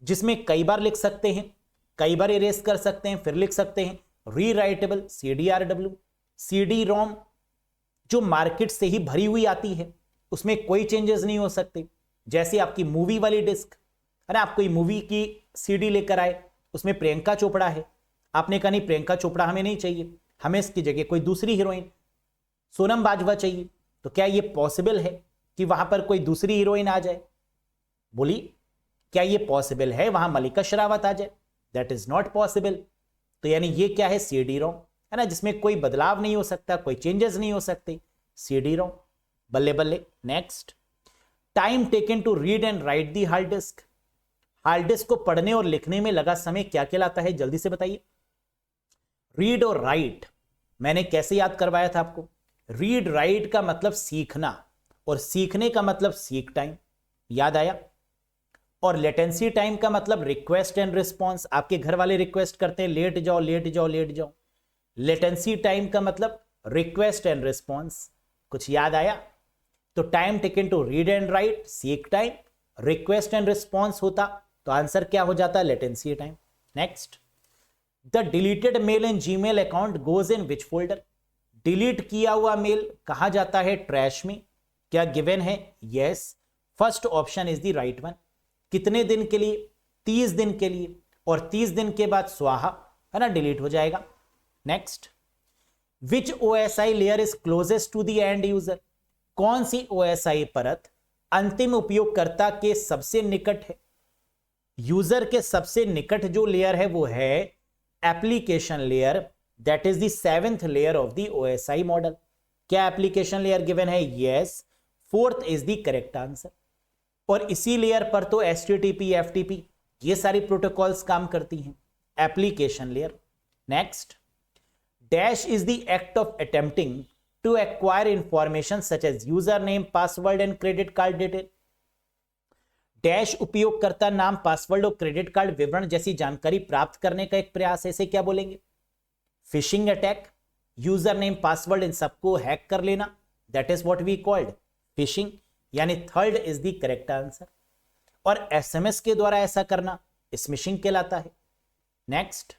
जिसमें कई बार लिख सकते हैं, कई बार इरेज कर सकते हैं, फिर लिख सकते हैं। Rewritable, CDRW। CD-ROM, जो मार्केट से ही भरी हुई आती है, उसमें कोई चेंजेस नहीं हो सकते। जैसे आपकी मूवी वाली डिस्क है ना, आप कोई मूवी की CD लेकर आए, उसमें प्रियंका चोपड़ा है, आपने कहा नहीं प्रियंका चोपड़ा हमें नहीं चाहिए, हमें इसकी जगह कोई दूसरी हीरोइन सोनम बाजवा चाहिए। तो क्या ये पॉसिबल है कि वहां पर कोई दूसरी हीरोइन आ जाए? बोली, क्या ये पॉसिबल है वहां मलिका शेरावत आ जाए? That is not possible. तो यानी ये क्या है? CD-ROM है ना, जिसमें कोई बदलाव नहीं हो सकता, कोई चेंजेस नहीं हो सकते। CD-ROM, बल्ले बल्ले। Next, time taken to read and write the hard disk. Hard disk को पढ़ने और लिखने में लगा समय क्या कहलाता है? जल्दी से बताइए। रीड और राइट मैंने कैसे याद करवाया था आपको? रीड राइट का मतलब सीखना, और सीखने का मतलब सीक टाइम, याद आया। और लेटेंसी टाइम का मतलब रिक्वेस्ट एंड रिस्पॉन्स। आपके घर वाले रिक्वेस्ट करते हैं लेट जाओ लेट जाओ लेट जाओ, लेटेंसी टाइम का मतलब रिक्वेस्ट एंड रिस्पॉन्स। कुछ याद आया? तो time taken to read and write seek time, request and response होता तो आंसर क्या हो जाता? Latency time. Next, the deleted mail in Gmail account goes in which folder? Delete किया हुआ मेल कहा जाता है? ट्रैश में। क्या गिवन है? Yes, first option is the right one. कितने दिन के लिए? 30 दिन के लिए, और 30 दिन के बाद स्वाहा है ना, डिलीट हो जाएगा। Next, which OSI layer is closest to the end user? कौन सी OSI परत अंतिम उपयोगकर्ता के सबसे निकट है? यूजर के सबसे निकट जो लेयर है वो है application layer, that is the 7th layer of the OSI model. क्या एप्लीकेशन लेयर गिवन है? Yes, 4th is the correct answer. और इसी लेयर पर तो HTTP, FTP ये सारी प्रोटोकॉल्स काम करती हैं, application layer. Next, dash is the act of attempting to acquire information such as user name, password and credit card detail. Dash उपयोगकर्ता नाम, पासवर्ड और क्रेडिट कार्ड विवरण जैसी जानकारी प्राप्त करने का एक प्रयास, ऐसे क्या बोलेंगे? Phishing attack. User name, password इन सबको हैक कर लेना, that is what we called phishing, यानी 3rd is the correct answer. और SMS के द्वारा ऐसा करना स्मिशिंग कहलाता है। Next,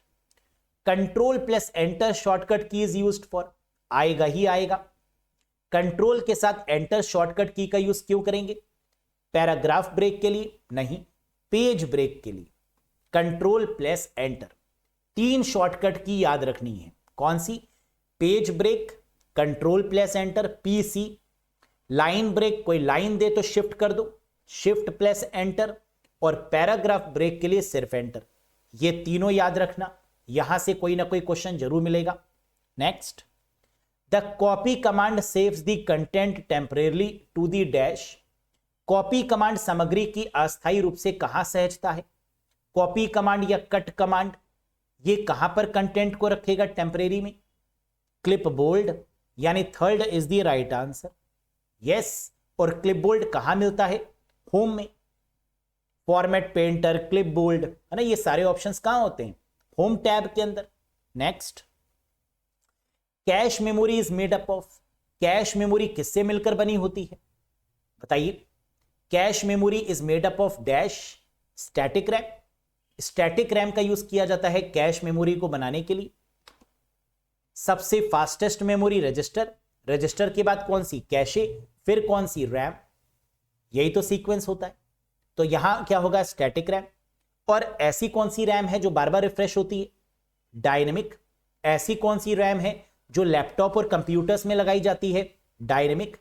control plus enter shortcut key is used for? आएगा ही आएगा। कंट्रोल के साथ एंटर शॉर्टकट की का यूज क्यों करेंगे? पैराग्राफ ब्रेक के लिए? नहीं, पेज ब्रेक के लिए। कंट्रोल प्लस एंटर, 3 शॉर्टकट की याद रखनी है। कौन सी? Page break, control plus enter, PC। Line break, कोई लाइन दे तो शिफ्ट कर दो, शिफ्ट प्लस एंटर। और पैराग्राफ ब्रेक के लिए सिर्फ एंटर। ये तीनों याद रखना, यहां से कोई ना कोई क्वेश्चन जरूर मिलेगा। Next, the copy command saves the content temporarily to the dash. Copy command सामग्री की अस्थायी रूप से कहां सहेजता है? कॉपी कमांड या कट कमांड ये कहां पर कंटेंट को रखेगा टेम्परेरी में? क्लिपबोर्ड, यानी 3rd is the right answer. Yes, और क्लिपबोर्ड कहां मिलता है? होम में। फॉर्मेट पेंटर, क्लिपबोर्ड है ना, ये सारे ऑप्शंस कहां होते हैं? होम टैब के अंदर। Next, cache memory is made up of. Cache memory किससे मिलकर बनी होती है? बताइए। Cache memory is made up of dash, static RAM. Static RAM का यूज किया जाता है कैश मेमोरी को बनाने के लिए। सबसे फास्टेस्ट मेमोरी रजिस्टर, रजिस्टर के बाद कौन सी? कैशे, फिर कौन सी? रैम। यही तो सीक्वेंस होता है। तो यहां क्या होगा, स्टैटिक रैम। और ऐसी कौन सी रैम है जो बार बार रिफ्रेश होती है, डायनेमिक। ऐसी कौन सी रैम है जो लैपटॉप और कंप्यूटर्स में लगाई जाती है, डायनेमिक।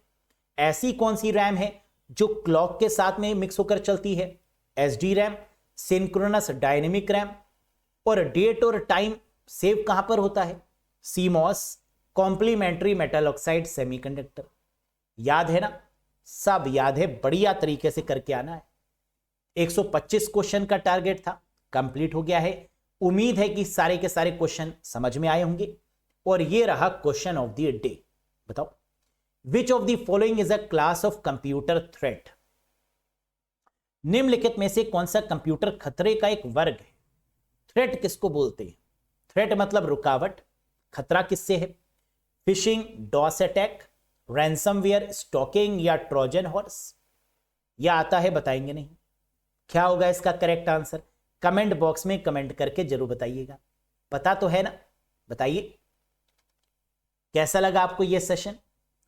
ऐसी कौन सी रैम है जो क्लॉक के साथ में मिक्स होकर चलती है, SD RAM, synchronous dynamic RAM. और डेट और टाइम सेव कहां पर होता है, CMOS, complementary metal oxide semiconductor. याद है ना, सब याद है, बढ़िया तरीके से करके आना है। 125 क्वेश्चन का टारगेट था, कंप्लीट हो गया है। उम्मीद है कि सारे के सारे क्वेश्चन समझ में आए होंगे। और ये रहा क्वेश्चन ऑफ द डे। बताओ, which of the following is a class of computer threat. निम्नलिखित में से कौन सा कंप्यूटर खतरे का एक वर्ग है। थ्रेट किसको बोलते हैं, थ्रेट मतलब रुकावट। खतरा किससे है, phishing, DoS attack, ransomware, stalking या ट्रोजन हॉर्स। यह आता है, बताएंगे नहीं। क्या होगा इसका करेक्ट आंसर, कमेंट बॉक्स में कमेंट करके जरूर बताइएगा। पता तो है ना, बताइए कैसा लगा आपको यह सेशन।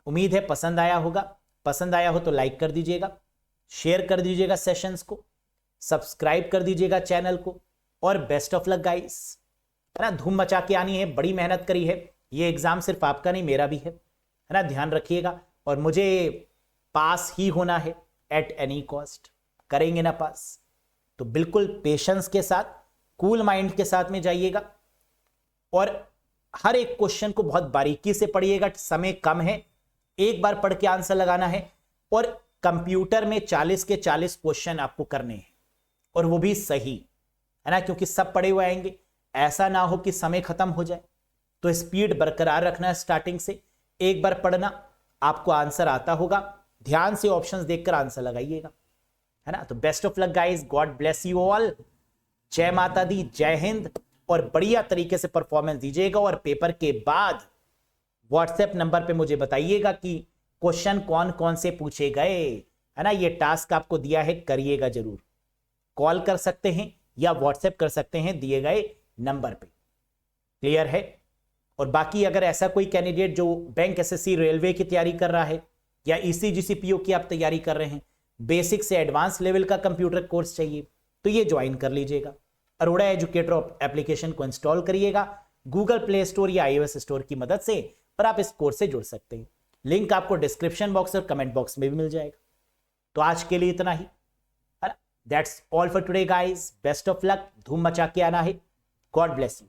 उम्मीद है पसंद आया होगा। पसंद आया हो तो लाइक कर दीजिएगा, शेयर कर दीजिएगा सेशंस को, सब्सक्राइब कर दीजिएगा चैनल को। और बेस्ट ऑफ लक गाइस, है ना, धूम मचा के आनी है, बड़ी मेहनत करी है। ये एग्जाम सिर्फ आपका नहीं मेरा भी है ना, ध्यान रखिएगा। और मुझे पास ही होना है एट एनी कॉस्ट। करेंगे ना पास, तो बिल्कुल पेशेंस के साथ, कूल माइंड के साथ में जाइएगा। और हर एक क्वेश्चन को बहुत बारीकी से पढ़िएगा, समय कम है, एक बार पढ़ के आंसर लगाना है। और कंप्यूटर में 40 के 40 क्वेश्चन आपको करने हैं, और वो भी सही, है ना, क्योंकि सब पढ़े हुए आएंगे। ऐसा ना हो कि समय खत्म हो जाए, तो स्पीड बरकरार रखना है। स्टार्टिंग से एक बार पढ़ना, आपको आंसर आता होगा, ध्यान से ऑप्शंस देखकर आंसर लगाइएगा, है ना। तो best of luck guys, God bless you all. जय माता दी, जय हिंद। और बढ़िया तरीके से परफॉर्मेंस दीजिएगा। और पेपर के बाद व्हाट्सएप नंबर पे मुझे बताइएगा कि क्वेश्चन कौन कौन से पूछे गए, है ना। ये टास्क आपको दिया है, करिएगा जरूर। कॉल कर सकते हैं या व्हाट्सएप कर सकते हैं दिए गए नंबर पे। क्लियर है। और बाकी अगर ऐसा कोई कैंडिडेट जो बैंक, एसएससी, रेलवे की तैयारी कर रहा है, या ईसीजीसीपीओ की आप तैयारी कर रहे हैं, बेसिक से एडवांस लेवल का कंप्यूटर कोर्स चाहिए, तो ये ज्वाइन कर लीजिएगा। अरोड़ा एजुकेटर एप्लीकेशन को इंस्टॉल करिएगा गूगल प्ले स्टोर या iOS स्टोर की मदद से, और आप इस कोर्स से जुड़ सकते हैं। लिंक आपको डिस्क्रिप्शन बॉक्स और कमेंट बॉक्स में भी मिल जाएगा। तो आज के लिए इतना ही, that's all for today guys. Best of luck, धूम मचा के आना है। God bless you.